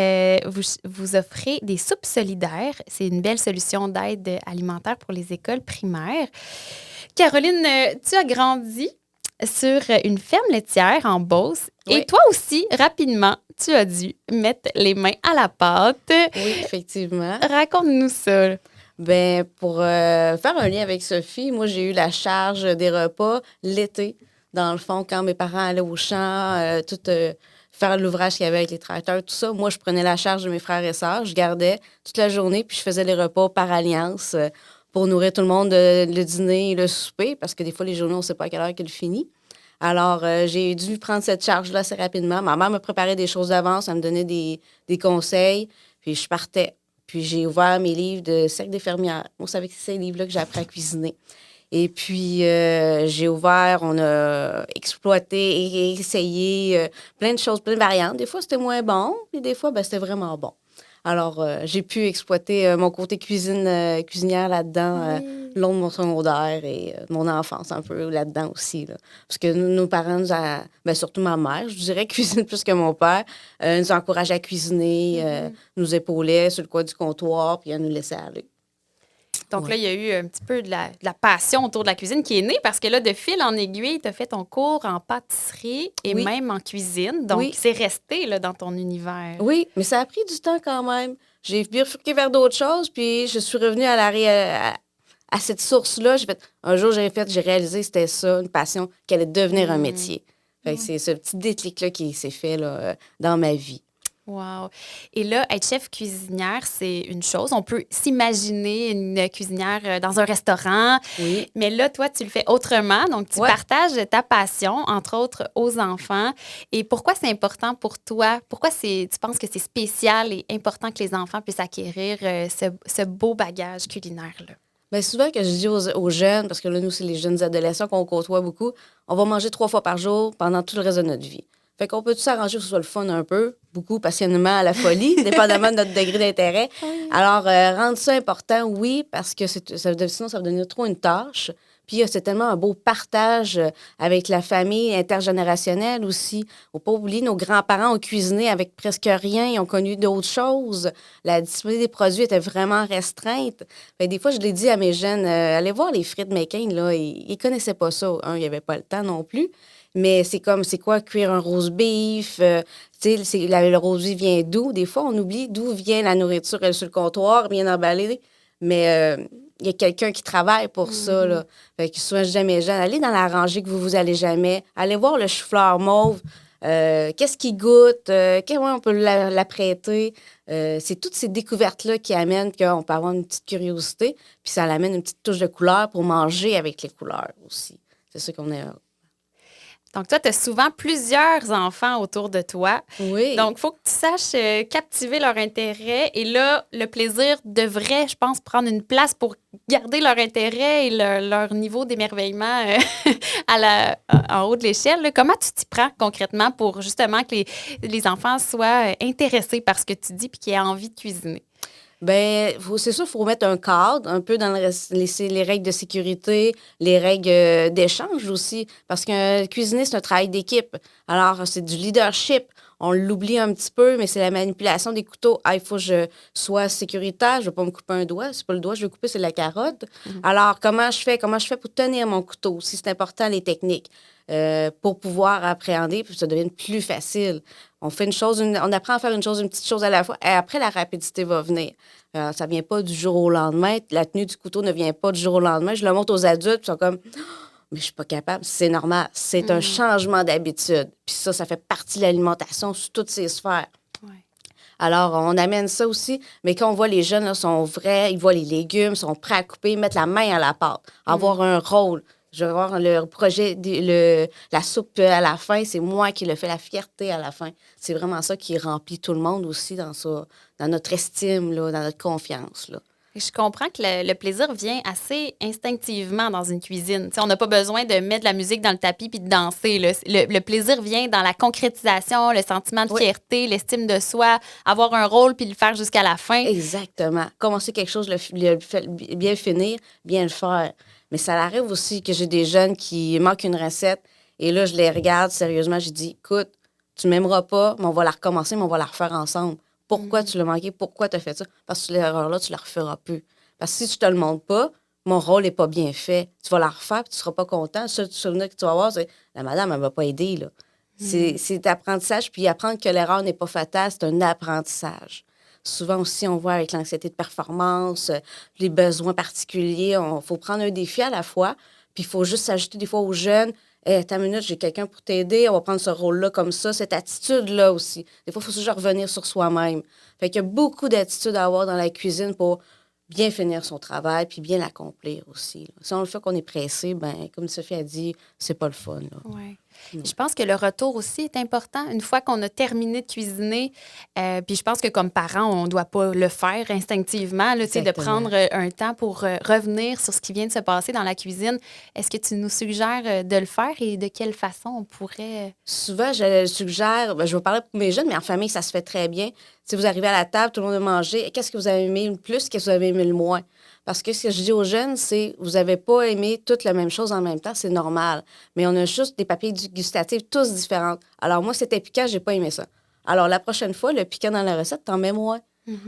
vous offrez des soupes solidaires. C'est une belle solution d'aide alimentaire pour les écoles primaires. Caroline, tu as grandi sur une ferme laitière en Beauce. Oui. Et toi aussi, rapidement, tu as dû mettre les mains à la pâte. Oui, effectivement. Raconte-nous ça. Bien, pour faire un lien avec Sophie, moi, j'ai eu la charge des repas l'été. Dans le fond, quand mes parents allaient au champ, faire l'ouvrage qu'il y avait avec les tracteurs, tout ça, moi, je prenais la charge de mes frères et sœurs. Je gardais toute la journée, puis je faisais les repas par alliance pour nourrir tout le monde le dîner et le souper, parce que des fois, les journées, on ne sait pas à quelle heure qu'elle finit. Alors, j'ai dû prendre cette charge-là assez rapidement. Ma mère me préparait des choses d'avance, elle me donnait des conseils, puis je partais. Puis j'ai ouvert mes livres de cercle des fermières. Moi, c'est avec ces livres-là que j'ai appris à cuisiner. Et puis, j'ai ouvert, on a exploité et essayé plein de choses, plein de variantes. Des fois, c'était moins bon, puis des fois, c'était vraiment bon. Alors, j'ai pu exploiter mon côté cuisinière là-dedans, le long de mon secondaire et mon enfance un peu là-dedans aussi. Là. Parce que nos parents, surtout ma mère, je dirais, cuisine plus que mon père, nous encourageaient à cuisiner, nous épaulaient sur le coin du comptoir, puis à nous laisser aller. Donc là, il y a eu un petit peu de la passion autour de la cuisine qui est née parce que là, de fil en aiguille, tu as fait ton cours en pâtisserie et même en cuisine. Donc, c'est resté là, dans ton univers. Oui, mais ça a pris du temps quand même. J'ai bifurqué vers d'autres choses, puis je suis revenue à cette source-là. Un jour, j'ai réalisé que c'était ça, une passion, qu'elle allait devenir un métier. Fait que c'est ce petit déclic-là qui s'est fait là, dans ma vie. Wow. Et là, être chef cuisinière, c'est une chose. On peut s'imaginer une cuisinière dans un restaurant, Oui. mais là, toi, tu le fais autrement. Donc, tu Ouais. partages ta passion, entre autres, aux enfants. Et pourquoi c'est important pour toi? Pourquoi tu penses que c'est spécial et important que les enfants puissent acquérir ce beau bagage culinaire-là? Bien, souvent que je dis aux jeunes, parce que là, nous, c'est les jeunes adolescents qu'on côtoie beaucoup, on va manger 3 fois par jour pendant tout le reste de notre vie. Fait qu'on peut tout s'arranger que ce soit le fun un peu, beaucoup passionnément à la folie, dépendamment de notre degré d'intérêt. Alors, rendre ça important, oui, parce que sinon, ça va devenir trop une tâche. Puis, c'est tellement un beau partage avec la famille intergénérationnelle aussi. Faut pas oublier, nos grands-parents ont cuisiné avec presque rien, ils ont connu d'autres choses. La disponibilité des produits était vraiment restreinte. Fait, des fois, je l'ai dit à mes jeunes, allez voir les frites McCain, là, ils connaissaient pas ça. Il n'y avait pas le temps non plus. Mais c'est quoi cuire un roast beef? Tu sais, le roast beef vient d'où? Des fois, on oublie d'où vient la nourriture. Elle est sur le comptoir, bien emballée. Mais il y a quelqu'un qui travaille pour ça. Là. Fait que souvent, je dis à mes jeunes, allez dans la rangée que vous allez jamais. Allez voir le chou-fleur mauve. Qu'est-ce qu'il goûte? Comment on peut l'apprêter? C'est toutes ces découvertes-là qui amènent qu'on peut avoir une petite curiosité. Puis ça amène une petite touche de couleur pour manger avec les couleurs aussi. C'est ça qu'on est... Donc, toi, tu as souvent plusieurs enfants autour de toi. Oui. Donc, il faut que tu saches captiver leur intérêt. Et là, le plaisir devrait, je pense, prendre une place pour garder leur intérêt et leur niveau d'émerveillement en haut de l'échelle. Là. Comment tu t'y prends concrètement pour justement que les enfants soient intéressés par ce que tu dis et qu'ils aient envie de cuisiner? Bien, c'est sûr, il faut mettre un cadre, un peu dans les règles de sécurité, les règles d'échange aussi, parce que cuisiner, c'est un travail d'équipe. Alors, c'est du leadership. On l'oublie un petit peu, mais c'est la manipulation des couteaux. Ah, il faut que je sois sécuritaire, je ne vais pas me couper un doigt. C'est pas le doigt que je vais couper, c'est la carotte. Alors, comment je fais pour tenir mon couteau? Si c'est important, les techniques, pour pouvoir appréhender, puis ça devient plus facile. On apprend à faire une petite chose à la fois, et après, la rapidité va venir. Ça ne vient pas du jour au lendemain. La tenue du couteau ne vient pas du jour au lendemain. Je le montre aux adultes, puis ils sont comme... Mais je suis pas capable. C'est normal. C'est un changement d'habitude. Puis ça fait partie de l'alimentation sous toutes ses sphères. Ouais. Alors, on amène ça aussi. Mais quand on voit les jeunes, là, sont vrais, ils voient les légumes, sont prêts à couper, mettre la main à la pâte, avoir un rôle. Je vais voir le projet, la soupe à la fin, c'est moi qui le fais, la fierté à la fin. C'est vraiment ça qui remplit tout le monde aussi dans notre estime, là, dans notre confiance, là. Je comprends que le plaisir vient assez instinctivement dans une cuisine. T'sais, on n'a pas besoin de mettre de la musique dans le tapis puis de danser. Là. Le plaisir vient dans la concrétisation, le sentiment de fierté, l'estime de soi, avoir un rôle puis le faire jusqu'à la fin. Exactement. Commencer quelque chose, bien finir, bien le faire. Mais ça arrive aussi que j'ai des jeunes qui manquent une recette et là, je les regarde sérieusement. Je dis, écoute, tu m'aimeras pas, mais on va la recommencer, mais on va la refaire ensemble. Pourquoi tu l'as manqué? Pourquoi tu as fait ça? Parce que l'erreur-là, tu ne la referas plus. Parce que si tu ne te le montres pas, mon rôle n'est pas bien fait. Tu vas la refaire et tu ne seras pas content. Le seul souvenir que tu vas avoir, c'est la madame, elle ne m'a pas aidé. Là. C'est d'apprentissage. Puis apprendre que l'erreur n'est pas fatale, c'est un apprentissage. Souvent aussi, on voit avec l'anxiété de performance, les besoins particuliers, il faut prendre un défi à la fois. Puis il faut juste s'ajouter des fois aux jeunes. Hey, attends une minute, j'ai quelqu'un pour t'aider, on va prendre ce rôle-là comme ça, cette attitude-là aussi. Des fois, il faut toujours revenir sur soi-même. Fait qu'il y a beaucoup d'attitudes à avoir dans la cuisine pour bien finir son travail puis bien l'accomplir aussi. Là. Si on le fait qu'on est pressé, ben comme Sophie a dit, c'est pas le fun. Là. Ouais. Je pense que le retour aussi est important. Une fois qu'on a terminé de cuisiner, puis je pense que comme parent, on ne doit pas le faire instinctivement, là, de prendre un temps pour revenir sur ce qui vient de se passer dans la cuisine. Est-ce que tu nous suggères de le faire et de quelle façon on pourrait... Souvent, je suggère, je vais parler pour mes jeunes, mais en famille, ça se fait très bien. Si vous arrivez à la table, tout le monde a mangé, qu'est-ce que vous avez aimé le plus, qu'est-ce que vous avez aimé le moins? Parce que ce que je dis aux jeunes, c'est vous n'avez pas aimé toutes la même chose en même temps, c'est normal. Mais on a juste des papiers gustatifs tous différents. Alors moi, c'était piquant, j'ai pas aimé ça. Alors la prochaine fois, le piquant dans la recette, t'en mets moins.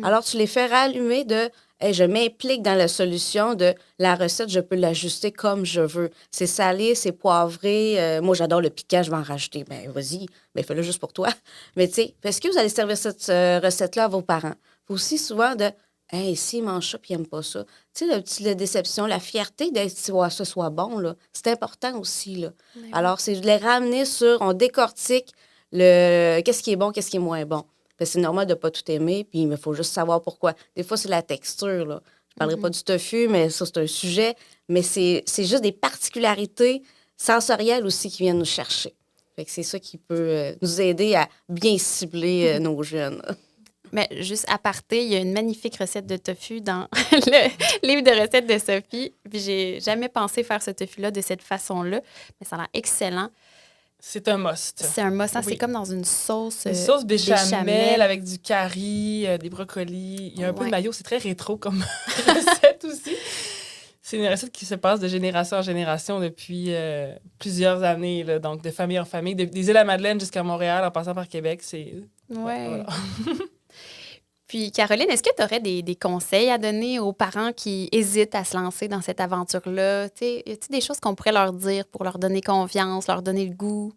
Alors tu les fais rallumer de hey, je m'implique dans la solution de la recette, je peux l'ajuster comme je veux. C'est salé, c'est poivré. Moi, j'adore le piquant, je vais en rajouter. Ben vas-y, mais fais-le juste pour toi. Mais tu sais, est-ce que vous allez servir cette recette-là à vos parents? Aussi souvent de hey, s'ils mangent ça puis ils n'aiment pas ça. Tu sais, la déception, la fierté d'être que ce soit bon, là, c'est important aussi. Là. Alors, c'est de les ramener on décortique qu'est-ce qui est bon, qu'est-ce qui est moins bon. Parce que c'est normal de ne pas tout aimer, puis il faut juste savoir pourquoi. Des fois, c'est la texture, là. Je ne parlerai pas du tofu, mais ça, c'est un sujet. Mais c'est juste des particularités sensorielles aussi qui viennent nous chercher. Fait que c'est ça qui peut nous aider à bien cibler nos jeunes. Mais juste à aparté, il y a une magnifique recette de tofu dans le livre de recettes de Sophie. Puis j'ai jamais pensé faire ce tofu-là de cette façon-là, mais ça a l'air excellent. C'est un must. C'est un must, hein? Oui. C'est comme dans une sauce Une sauce béchamel avec du curry, des brocolis. Il y a un peu de mayo. C'est très rétro comme recette aussi. C'est une recette qui se passe de génération en génération depuis plusieurs années. Là. Donc, de famille en famille, des îles à Madeleine jusqu'à Montréal, en passant par Québec. C'est... Ouais. Voilà. Puis, Caroline, est-ce que tu aurais des conseils à donner aux parents qui hésitent à se lancer dans cette aventure-là? Y a-t-il des choses qu'on pourrait leur dire pour leur donner confiance, leur donner le goût?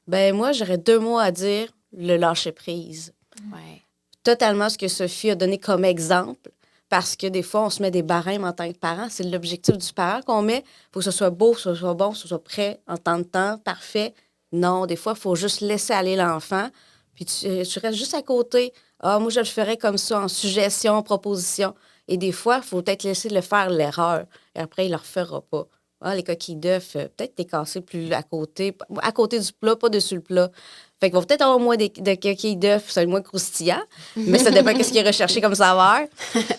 Ben moi, j'aurais 2 mots à dire. Le lâcher-prise. Ouais. Totalement ce que Sophie a donné comme exemple. Parce que des fois, on se met des barèmes en tant que parent. C'est l'objectif du parent qu'on met. Il faut que ce soit beau, que ce soit bon, que ce soit prêt en temps de temps, parfait. Non, des fois, il faut juste laisser aller l'enfant. Puis tu restes juste à côté. Ah, moi, je le ferais comme ça, en suggestion, en proposition. Et des fois, il faut peut-être laisser le faire l'erreur. Et après, il ne le refera pas. Ah, les coquilles d'œufs, peut-être les casser plus à côté du plat, pas dessus le plat. Fait qu'il va peut-être avoir moins de coquilles d'œufs, c'est moins croustillant, mais ça dépend de ce qui est recherché comme saveur.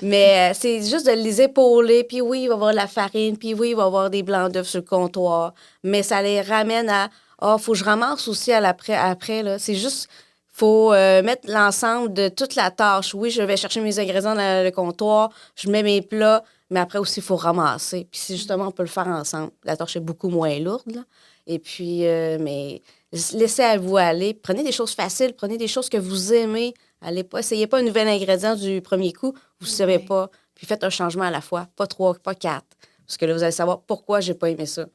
Mais c'est juste de les épauler, puis oui, il va y avoir de la farine, puis oui, il va y avoir des blancs d'œufs sur le comptoir. Mais ça les ramène à faut que je ramasse aussi après là. C'est juste, faut mettre l'ensemble de toute la tâche. Oui, je vais chercher mes ingrédients dans le comptoir, je mets mes plats, mais après aussi, il faut ramasser. Puis si justement, on peut le faire ensemble. La tâche est beaucoup moins lourde, là. Et puis, mais laissez-vous aller. Prenez des choses faciles, prenez des choses que vous aimez. Essayez pas un nouvel ingrédient du premier coup, vous ne savez pas. Puis faites un changement à la fois, pas 3, pas 4. Parce que là, vous allez savoir pourquoi j'ai pas aimé ça.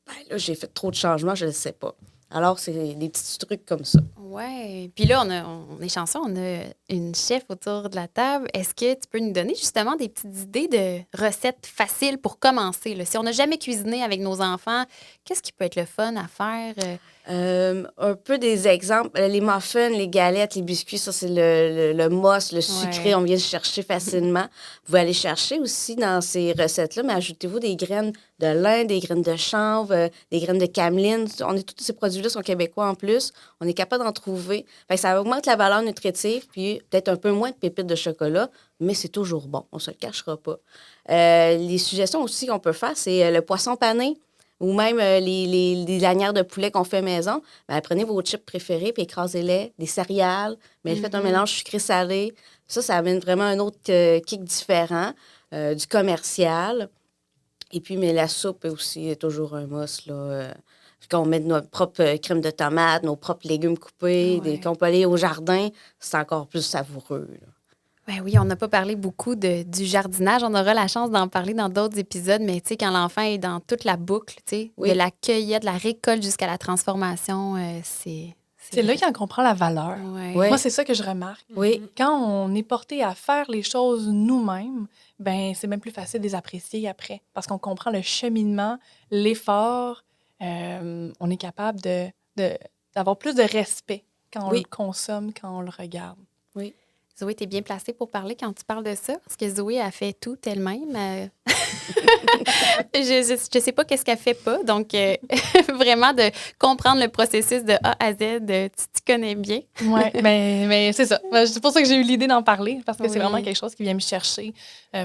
Ben là, j'ai fait trop de changements, je ne le sais pas. Alors, c'est des petits trucs comme ça. Oui. Puis là, on est chanceux, on a une chef autour de la table. Est-ce que tu peux nous donner justement des petites idées de recettes faciles pour commencer, là? Si on n'a jamais cuisiné avec nos enfants, qu'est-ce qui peut être le fun à faire? Un peu des exemples. Les muffins, les galettes, les biscuits, ça, c'est le mousse, le sucré. Ouais. On vient le chercher facilement. Vous pouvez aller chercher aussi dans ces recettes-là, mais ajoutez-vous des graines de lin, des graines de chanvre, des graines de cameline. Tous ces produits-là sont québécois en plus. On est capable d'en trouver. Fait que ça augmente la valeur nutritive, puis peut-être un peu moins de pépites de chocolat, mais c'est toujours bon. On ne se le cachera pas. Les suggestions aussi qu'on peut faire, c'est le poisson pané. Ou même les lanières de poulet qu'on fait maison. Ben, prenez vos chips préférés puis écrasez-les, des céréales, mais faites un mélange sucré-salé. Ça amène vraiment un autre kick différent, du commercial. Et puis, mais la soupe aussi est toujours un must, là. Quand on met notre propre crème de tomate, nos propres légumes coupés, qu'on peut aller au jardin, c'est encore plus savoureux, là. Ben oui, on n'a pas parlé beaucoup du jardinage. On aura la chance d'en parler dans d'autres épisodes, mais tu sais, quand l'enfant est dans toute la boucle, tu sais, de la cueillette, de la récolte jusqu'à la transformation, c'est là qu'on comprend la valeur. Ouais. Oui. Moi, c'est ça que je remarque. Oui. Quand on est porté à faire les choses nous-mêmes, ben c'est même plus facile de les apprécier après parce qu'on comprend le cheminement, l'effort. On est capable d'avoir plus de respect quand on le consomme, quand on le regarde. Oui. Zoé, t'es bien placée pour parler quand tu parles de ça, parce que Zoé a fait tout elle-même. Je sais pas qu'est-ce qu'elle fait pas, donc vraiment de comprendre le processus de A à Z, tu connais bien. Oui, mais c'est ça. C'est pour ça que j'ai eu l'idée d'en parler, parce que c'est Oui. vraiment quelque chose qui vient me chercher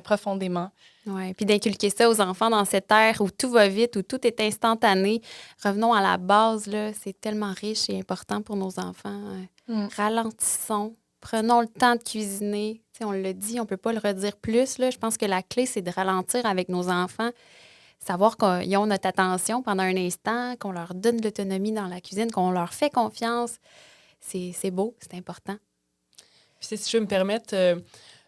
profondément. Oui, puis d'inculquer ça aux enfants dans cette ère où tout va vite, où tout est instantané. Revenons à la base, là, c'est tellement riche et important pour nos enfants. Ralentissons. Prenons le temps de cuisiner. T'sais, on l'a dit, on ne peut pas le redire plus. Là. Je pense que la clé, c'est de ralentir avec nos enfants, savoir qu'ils ont notre attention pendant un instant, qu'on leur donne de l'autonomie dans la cuisine, qu'on leur fait confiance. C'est beau, c'est important. Puis, si je veux me permettre,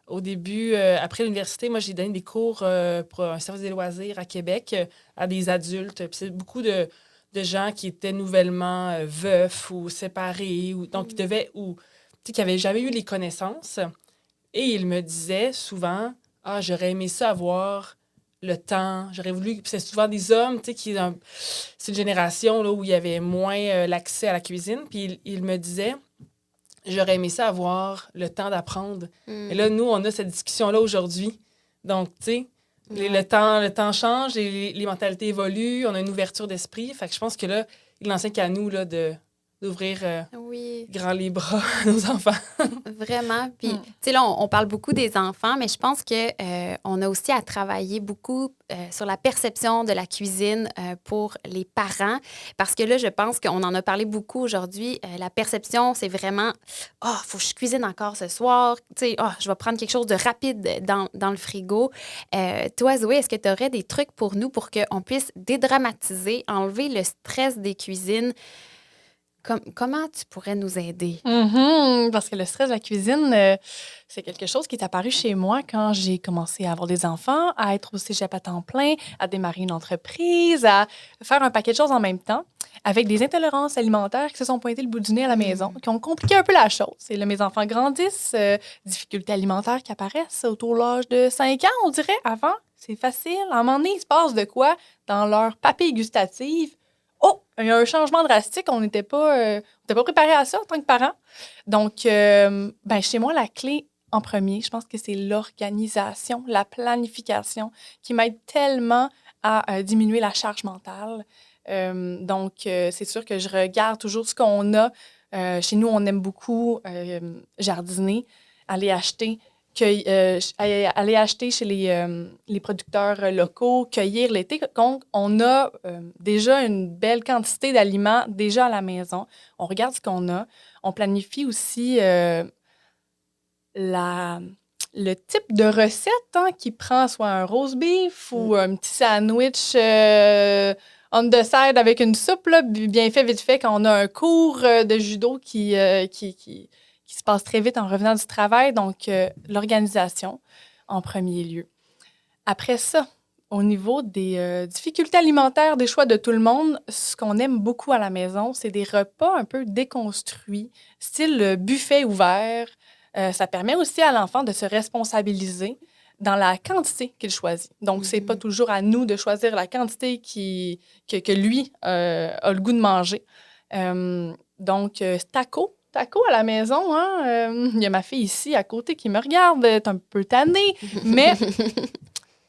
au début, après l'université, moi, j'ai donné des cours pour un service des loisirs à Québec à des adultes. Puis c'est beaucoup de gens qui étaient nouvellement veufs ou séparés, donc qui devaient... qui n'avaient jamais eu les connaissances. Et il me disait souvent, j'aurais aimé ça avoir le temps, j'aurais voulu... Puis c'est souvent des hommes, c'est une génération là, où il y avait moins l'accès à la cuisine. Puis il me disait, j'aurais aimé ça avoir le temps d'apprendre. Et là, nous, on a cette discussion-là aujourd'hui. Donc, tu sais, le temps change, les mentalités évoluent, on a une ouverture d'esprit. Fait que je pense que là, il n'enseigne qu'à nous là, d'ouvrir Oui, grand les bras à nos enfants. vraiment. Puis, tu sais, là, on parle beaucoup des enfants, mais je pense que on a aussi à travailler beaucoup sur la perception de la cuisine pour les parents. Parce que là, je pense qu'on en a parlé beaucoup aujourd'hui. La perception, c'est vraiment « Ah, faut que je cuisine encore ce soir. » Tu sais, « Ah, je vais prendre quelque chose de rapide dans le frigo. » Toi, Zoé, est-ce que tu aurais des trucs pour nous pour qu'on puisse dédramatiser, enlever le stress des cuisines? Comment tu pourrais nous aider? Parce que le stress de la cuisine, c'est quelque chose qui est apparu chez moi quand j'ai commencé à avoir des enfants, à être au cégep à temps plein, à démarrer une entreprise, à faire un paquet de choses en même temps, avec des intolérances alimentaires qui se sont pointées le bout du nez à la maison, qui ont compliqué un peu la chose. Et là, mes enfants grandissent, difficultés alimentaires qui apparaissent autour de l'âge de 5 ans, on dirait. Avant, c'est facile. À un moment donné, il se passe de quoi dans leur papille gustative? Oh, il y a un changement drastique. On n'était pas préparé à ça en tant que parents. Donc, chez moi, la clé en premier, je pense que c'est l'organisation, la planification qui m'aide tellement à diminuer la charge mentale. C'est sûr que je regarde toujours ce qu'on a. Chez nous, on aime beaucoup jardiner, aller acheter chez les producteurs locaux, cueillir l'été. Donc, on a déjà une belle quantité d'aliments déjà à la maison. On regarde ce qu'on a. On planifie aussi le type de recette qui prend soit un roast beef ou un petit sandwich on the side avec une soupe, là, bien fait, vite fait, quand on a un cours de judo qui se passe très vite en revenant du travail. Donc, l'organisation en premier lieu. Après ça, au niveau des difficultés alimentaires, des choix de tout le monde, ce qu'on aime beaucoup à la maison, c'est des repas un peu déconstruits, style buffet ouvert. Ça permet aussi à l'enfant de se responsabiliser dans la quantité qu'il choisit. Donc, c'est pas toujours à nous de choisir la quantité que lui a le goût de manger. Taco à la maison, hein? Il y a ma fille ici à côté qui me regarde, elle est un peu tannée,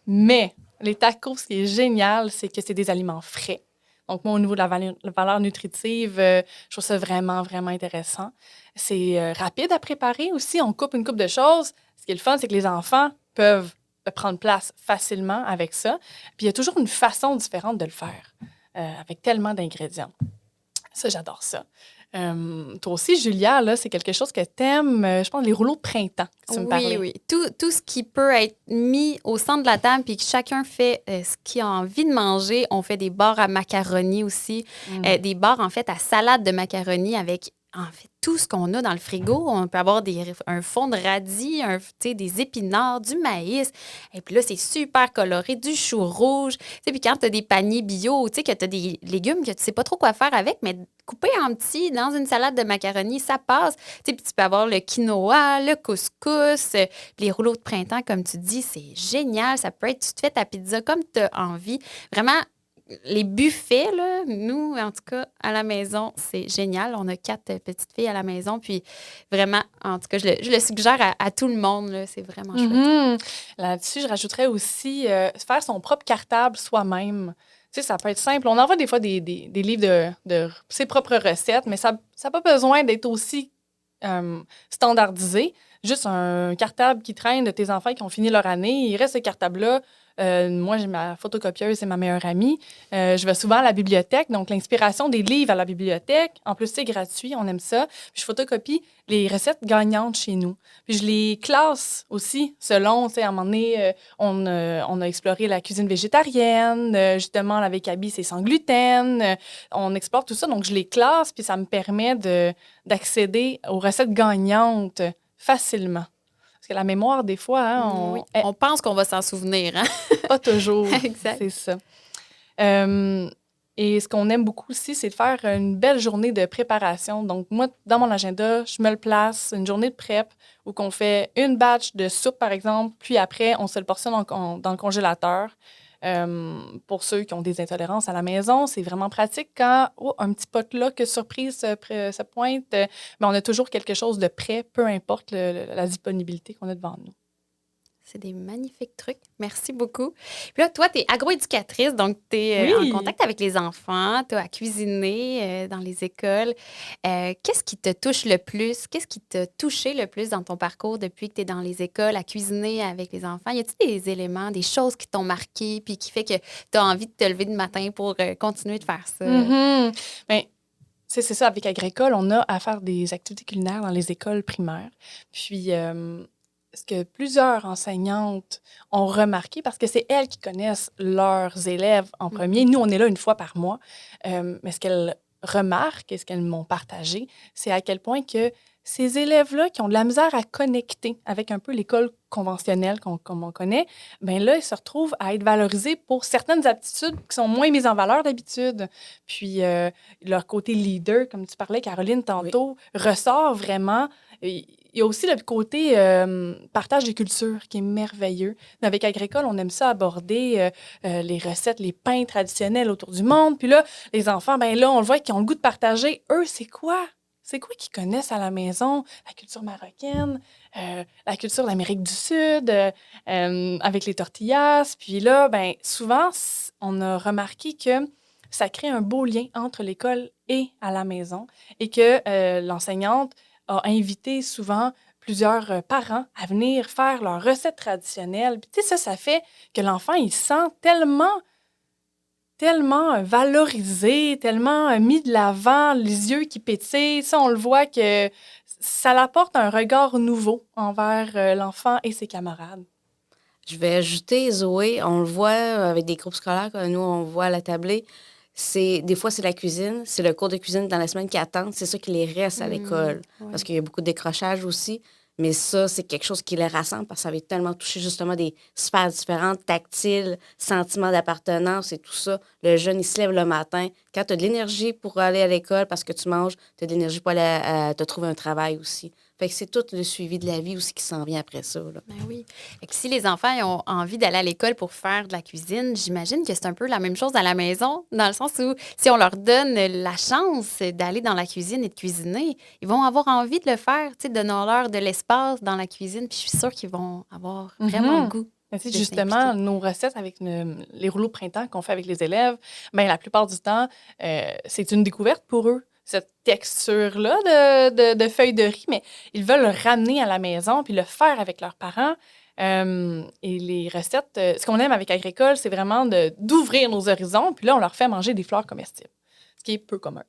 mais les tacos, ce qui est génial, c'est que c'est des aliments frais. Donc, moi, au niveau de la valeur nutritive, je trouve ça vraiment, vraiment intéressant. C'est rapide à préparer aussi. On coupe une coupe de choses. Ce qui est le fun, c'est que les enfants peuvent prendre place facilement avec ça. Puis, il y a toujours une façon différente de le faire, avec tellement d'ingrédients. Ça, j'adore ça. Toi aussi, Julia, là, c'est quelque chose que t'aimes. Je pense les rouleaux de printemps que tu me parlais. Oui. Tout ce qui peut être mis au centre de la table puis que chacun fait ce qu'il a envie de manger. On fait des barres à macaroni aussi. Des barres, en fait, à salade de macaroni avec, en fait, tout ce qu'on a dans le frigo. On peut avoir un fond de radis, des épinards, du maïs. Et puis là, c'est super coloré, du chou rouge. Puis quand tu as des paniers bio, que tu as des légumes que tu sais pas trop quoi faire avec, mais coupé en petits dans une salade de macaroni, ça passe. Puis tu peux avoir le quinoa, le couscous, les rouleaux de printemps, comme tu dis, c'est génial. Ça peut être, tu te fais ta pizza comme tu as envie. Vraiment, les buffets, là, nous, en tout cas, à la maison, c'est génial. On a 4 petites filles à la maison. Puis vraiment, en tout cas, je le suggère à tout le monde. Là, c'est vraiment chouette. Là-dessus, je rajouterais aussi faire son propre cartable soi-même. Tu sais, ça peut être simple. On envoie des fois des livres de ses propres recettes, mais ça n'a pas besoin d'être aussi standardisé. Juste un cartable qui traîne de tes enfants qui ont fini leur année. Il reste ce cartable-là. Moi, j'ai ma photocopieuse, c'est ma meilleure amie. Je vais souvent à la bibliothèque, donc l'inspiration des livres à la bibliothèque. En plus, c'est gratuit, on aime ça. Puis je photocopie les recettes gagnantes chez nous. Puis je les classe aussi selon, tu sais, à un moment donné, on a exploré la cuisine végétarienne. Justement, avec Abby, c'est sans gluten. On explore tout ça, donc je les classe, puis ça me permet d'accéder aux recettes gagnantes facilement. Parce que la mémoire, des fois, hein, on pense qu'on va s'en souvenir. Hein? Pas toujours. Exact. C'est ça. Et ce qu'on aime beaucoup aussi, c'est de faire une belle journée de préparation. Donc, moi, dans mon agenda, je me le place, une journée de prep où on fait une batch de soupe, par exemple, puis après, on se le portionne dans le congélateur. Pour ceux qui ont des intolérances à la maison, c'est vraiment pratique quand un petit potluck surprise se pointe, mais on a toujours quelque chose de prêt, peu importe la disponibilité qu'on a devant nous. C'est des magnifiques trucs. Merci beaucoup. Puis là, toi, tu es agroéducatrice, donc tu es Oui. en contact avec les enfants, tu as à cuisiner dans les écoles. Qu'est-ce qui te touche le plus? Qu'est-ce qui t'a touché le plus dans ton parcours depuis que tu es dans les écoles à cuisiner avec les enfants? Y a-t-il des éléments, des choses qui t'ont marqué puis qui fait que tu as envie de te lever le matin pour continuer de faire ça? Mm-hmm. Ben, c'est ça, avec Agricole, on a à faire des activités culinaires dans les écoles primaires. Puis, ce que plusieurs enseignantes ont remarqué, parce que c'est elles qui connaissent leurs élèves en premier. Nous, on est là une fois par mois. Mais ce qu'elles remarquent et ce qu'elles m'ont partagé, c'est à quel point que ces élèves-là qui ont de la misère à connecter avec un peu l'école conventionnelle comme on connaît, bien là, ils se retrouvent à être valorisés pour certaines aptitudes qui sont moins mises en valeur d'habitude. Puis, leur côté leader, comme tu parlais, Caroline, tantôt, ressort vraiment. Il y a aussi le côté partage des cultures qui est merveilleux. Avec Agricole, on aime ça aborder les recettes, les pains traditionnels autour du monde. Puis là, les enfants, ben là, on le voit qu'ils ont le goût de partager. Eux, c'est quoi? C'est quoi qu'ils connaissent à la maison? La culture marocaine, la culture d'Amérique du Sud, avec les tortillas. Puis là, ben souvent, on a remarqué que ça crée un beau lien entre l'école et à la maison et que l'enseignante a invité souvent plusieurs parents à venir faire leurs recettes traditionnelles. Puis, tu sais, ça fait que l'enfant, il se sent tellement valorisé, tellement mis de l'avant, les yeux qui pétillent. Ça, on le voit que ça apporte un regard nouveau envers l'enfant et ses camarades. Je vais ajouter, Zoé, on le voit avec des groupes scolaires que nous, on voit à la tablée. Des fois, c'est la cuisine, c'est le cours de cuisine dans la semaine qui attendent. C'est ça qui les reste à l'école. Ouais. Parce qu'il y a beaucoup de décrochage aussi. Mais ça, c'est quelque chose qui les rassemble parce que ça va tellement toucher justement des sphères différentes, tactiles, sentiments d'appartenance et tout ça. Le jeune, il se lève le matin. Quand tu as de l'énergie pour aller à l'école parce que tu manges, tu as de l'énergie pour aller te trouver un travail aussi. Fait que c'est tout le suivi de la vie aussi qui s'en vient après ça. Là. Ben oui. Fait que si les enfants ils ont envie d'aller à l'école pour faire de la cuisine, j'imagine que c'est un peu la même chose à la maison, dans le sens où si on leur donne la chance d'aller dans la cuisine et de cuisiner, ils vont avoir envie de le faire, tu sais, donnons-leur de l'espace dans la cuisine, puis je suis sûre qu'ils vont avoir vraiment le goût. Justement, nos recettes avec les rouleaux de printemps qu'on fait avec les élèves, ben, la plupart du temps, c'est une découverte pour eux. Cette texture-là de feuilles de riz, mais ils veulent le ramener à la maison puis le faire avec leurs parents. Et les recettes, ce qu'on aime avec Agricole, c'est vraiment d'ouvrir nos horizons. Puis là, on leur fait manger des fleurs comestibles, ce qui est peu commun.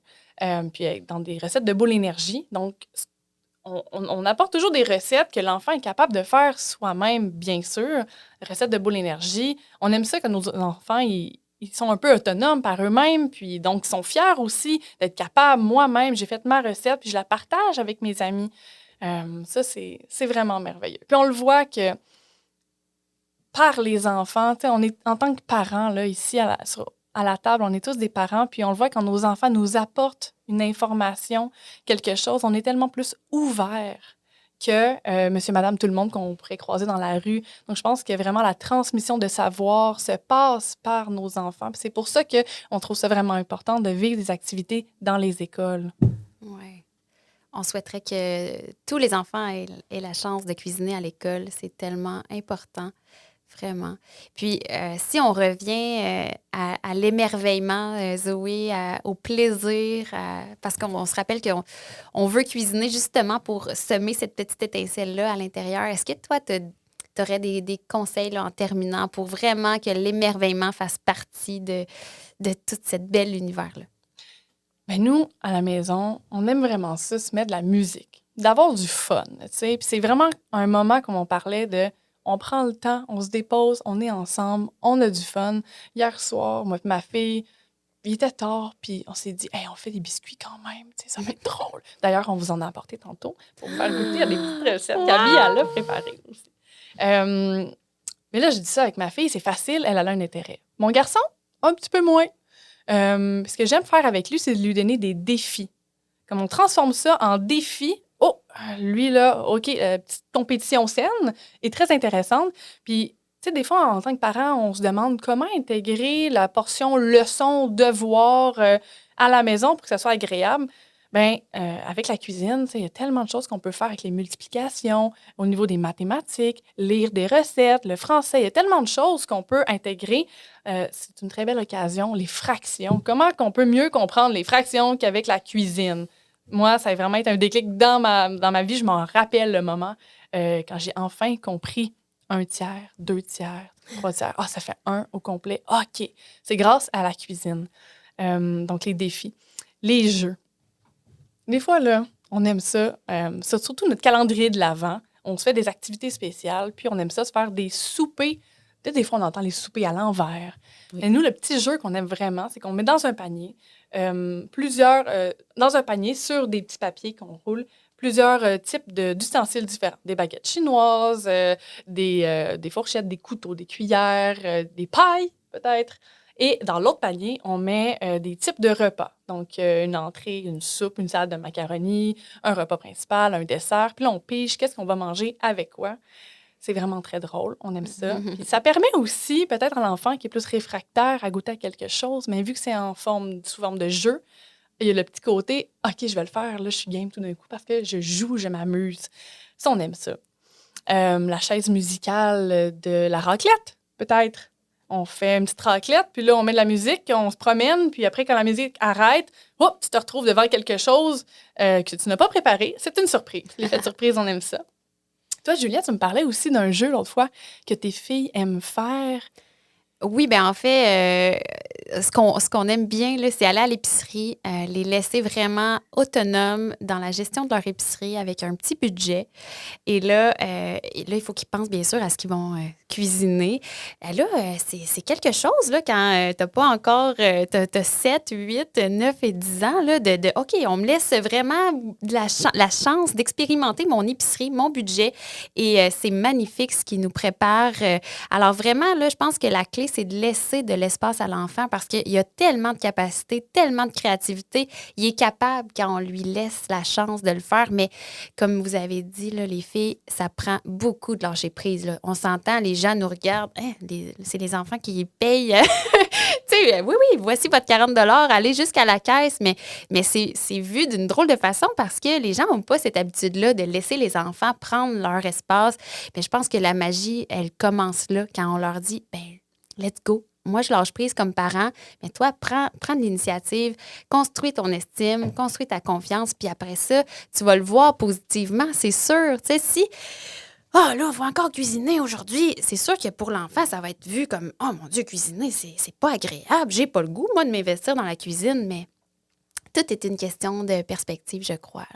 Puis dans des recettes de boule énergie. Donc, on apporte toujours des recettes que l'enfant est capable de faire soi-même, bien sûr. Recettes de boule énergie. On aime ça que nos enfants, ils sont un peu autonomes par eux-mêmes, puis donc ils sont fiers aussi d'être capables. Moi-même, j'ai fait ma recette, puis je la partage avec mes amis. Ça, c'est vraiment merveilleux. Puis on le voit que par les enfants, on est en tant que parents, là, ici à la table, on est tous des parents, puis on le voit quand nos enfants nous apportent une information, quelque chose, on est tellement plus ouverts que monsieur, madame, tout le monde qu'on pourrait croiser dans la rue. Donc, je pense que vraiment la transmission de savoir se passe par nos enfants. Puis c'est pour ça qu'on trouve ça vraiment important de vivre des activités dans les écoles. Oui. On souhaiterait que tous les enfants aient la chance de cuisiner à l'école. C'est tellement important. Vraiment. Puis, si on revient à l'émerveillement, Zoé, au plaisir, parce qu'on se rappelle qu'on veut cuisiner justement pour semer cette petite étincelle-là à l'intérieur. Est-ce que toi, tu aurais des conseils là, en terminant pour vraiment que l'émerveillement fasse partie de tout cet bel univers-là? Bien, nous, à la maison, on aime vraiment ça, se mettre de la musique, d'avoir du fun, tu sais. Puis c'est vraiment un moment, comme on parlait, on prend le temps, on se dépose, on est ensemble, on a du fun. Hier soir, moi et ma fille, il était tard, puis on s'est dit, hey, on fait des biscuits quand même, tu sais, ça va être drôle. D'ailleurs, on vous en a apporté tantôt pour vous faire goûter à des petites recettes. Gabi, elle l'a préparé aussi. Mais là, je dis ça avec ma fille, c'est facile, elle a un intérêt. Mon garçon, un petit peu moins. Ce que j'aime faire avec lui, c'est de lui donner des défis. Comme on transforme ça en défi. Oh, lui, là, OK, petite compétition saine est très intéressante. Puis Tu sais, des fois, en tant que parent, on se demande comment intégrer la portion leçon, devoir à la maison pour que ça soit agréable. Bien, avec la cuisine, tu sais, il y a tellement de choses qu'on peut faire avec les multiplications, au niveau des mathématiques, lire des recettes, le français. Il y a tellement de choses qu'on peut intégrer. C'est une très belle occasion. Les fractions. Comment qu'on peut mieux comprendre les fractions qu'avec la cuisine? Moi, ça a vraiment été un déclic dans ma vie. Je m'en rappelle le moment quand j'ai enfin compris 1 tiers, 2 tiers, 3 tiers. Ah, ça fait 1 au complet. OK. C'est grâce à la cuisine. Donc, les défis. Les jeux. Des fois, là, on aime ça. Surtout notre calendrier de l'Avent. On se fait des activités spéciales, puis on aime ça se faire des soupers. Peut-être des fois, on entend les soupers à l'envers. Oui. Mais nous, le petit jeu qu'on aime vraiment, c'est qu'on met dans un panier, dans un panier sur des petits papiers qu'on roule, plusieurs types d'ustensiles différents. Des baguettes chinoises, des fourchettes, des couteaux, des cuillères, des pailles, peut-être. Et dans l'autre panier, on met des types de repas. Donc, une entrée, une soupe, une salade de macaroni, un repas principal, un dessert. Puis là, on pige qu'est-ce qu'on va manger avec quoi. C'est vraiment très drôle. On aime ça. Puis ça permet aussi, peut-être à l'enfant qui est plus réfractaire à goûter à quelque chose, mais vu que c'est sous forme de jeu, il y a le petit côté « OK, je vais le faire. Là, je suis game tout d'un coup parce que je joue, je m'amuse. » Ça, on aime ça. La chaise musicale de la raclette, peut-être. On fait une petite raclette, puis là, on met de la musique, on se promène, puis après, quand la musique arrête, hop, tu te retrouves devant quelque chose que tu n'as pas préparé. C'est une surprise. L'effet de surprise, on aime ça. Toi, Juliette, tu me parlais aussi d'un jeu l'autre fois que tes filles aiment faire. Oui, bien en fait, ce qu'on aime bien, là, c'est aller à l'épicerie, les laisser vraiment autonomes dans la gestion de leur épicerie avec un petit budget. Et là, il faut qu'ils pensent bien sûr à ce qu'ils vont cuisiner. Là, c'est quelque chose là, quand tu n'as pas encore t'as 7, 8, 9 et 10 ans, là, OK, on me laisse vraiment la chance d'expérimenter mon épicerie, mon budget. Et c'est magnifique ce qui nous prépare. Alors vraiment, là, je pense que la clé, c'est de laisser de l'espace à l'enfant parce qu'il y a tellement de capacités, tellement de créativité. Il est capable quand on lui laisse la chance de le faire. Mais comme vous avez dit, là, les filles, ça prend beaucoup de lâcher prise. Là. On s'entend, les gens nous regardent. Hein, c'est les enfants qui payent. Tu sais, oui, voici votre 40 allez jusqu'à la caisse. Mais c'est vu d'une drôle de façon parce que les gens n'ont pas cette habitude-là de laisser les enfants prendre leur espace. Mais je pense que la magie, elle commence là quand on leur dit, ben let's go. Moi, je lâche prise comme parent, mais toi, prends de l'initiative, construis ton estime, construis ta confiance, puis après ça, tu vas le voir positivement, c'est sûr. Tu sais, si, là, on va encore cuisiner aujourd'hui, c'est sûr que pour l'enfant, ça va être vu comme, oh mon Dieu, cuisiner, c'est pas agréable, j'ai pas le goût, moi, de m'investir dans la cuisine, mais tout est une question de perspective, je crois.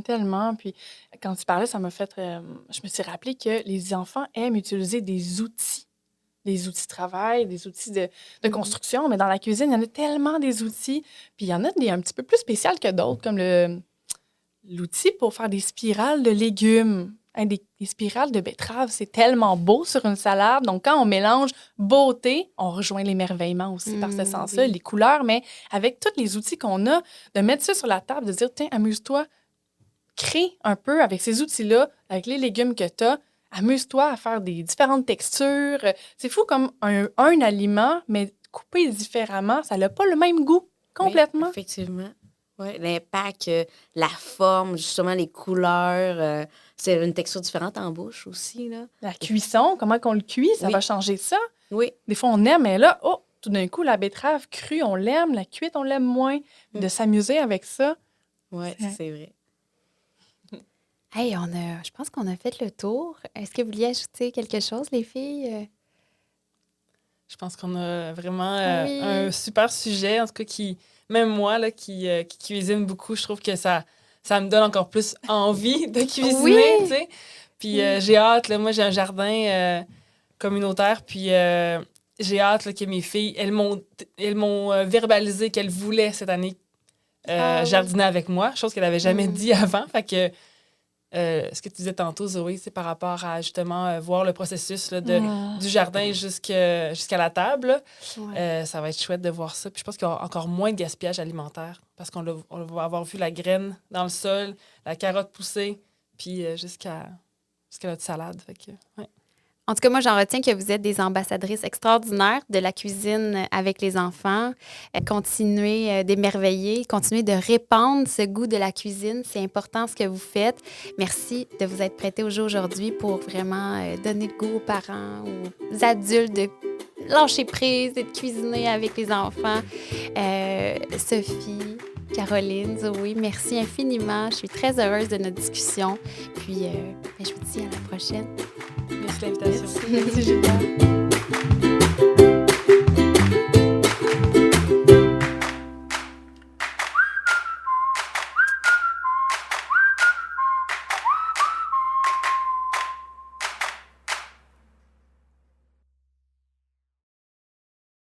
Tellement. Puis quand tu parlais, ça m'a fait... je me suis rappelé que les enfants aiment utiliser des outils de travail, des outils de construction, mais dans la cuisine, il y en a tellement des outils. Puis il y en a des un petit peu plus spéciaux que d'autres, comme l'outil pour faire des spirales de légumes. Hein, des spirales de betterave, c'est tellement beau sur une salade. Donc, quand on mélange beauté, on rejoint l'émerveillement aussi par ce sens-là, oui. les couleurs, mais avec tous les outils qu'on a, de mettre ça sur la table, de dire, tiens, amuse-toi, crée un peu avec ces outils-là, avec les légumes que tu as, amuse-toi à faire des différentes textures. C'est fou comme un aliment, mais coupé différemment, ça n'a pas le même goût, complètement. Oui, effectivement. Oui, l'impact, la forme, justement, les couleurs. C'est une texture différente en bouche aussi, là. La cuisson, comment qu'on le cuit, ça Oui. va changer ça. Oui. Des fois, on aime, mais là, tout d'un coup, la betterave crue, on l'aime, la cuite, on l'aime moins. De s'amuser avec ça. Oui, c'est vrai. Hey, je pense qu'on a fait le tour. Est-ce que vous vouliez ajouter quelque chose, les filles? Je pense qu'on a vraiment Oui. un super sujet, en tout cas, même moi, là, qui cuisine beaucoup, je trouve que ça me donne encore plus envie de cuisiner, Oui. tu sais. Puis j'ai hâte, là, moi, j'ai un jardin communautaire, puis j'ai hâte là, que mes filles, elles m'ont verbalisé qu'elles voulaient cette année jardiner avec moi, chose qu'elles n'avaient jamais dit avant. Fait que ce que tu disais tantôt, Zoé, c'est par rapport à justement voir le processus là, du jardin jusqu'à la table. Ouais. Ça va être chouette de voir ça. Puis je pense qu'il y aura encore moins de gaspillage alimentaire parce qu'on va avoir vu la graine dans le sol, la carotte pousser, puis jusqu'à notre salade. Fait que, ouais. En tout cas, moi, j'en retiens que vous êtes des ambassadrices extraordinaires de la cuisine avec les enfants. Continuez d'émerveiller, continuez de répandre ce goût de la cuisine. C'est important ce que vous faites. Merci de vous être prêtée au jeu aujourd'hui pour vraiment donner le goût aux parents, aux adultes de lâcher prise et de cuisiner avec les enfants. Sophie, Caroline, Zoé, merci infiniment. Je suis très heureuse de notre discussion. Puis, je vous dis à la prochaine. Merci de l'invitation. Merci, Julia.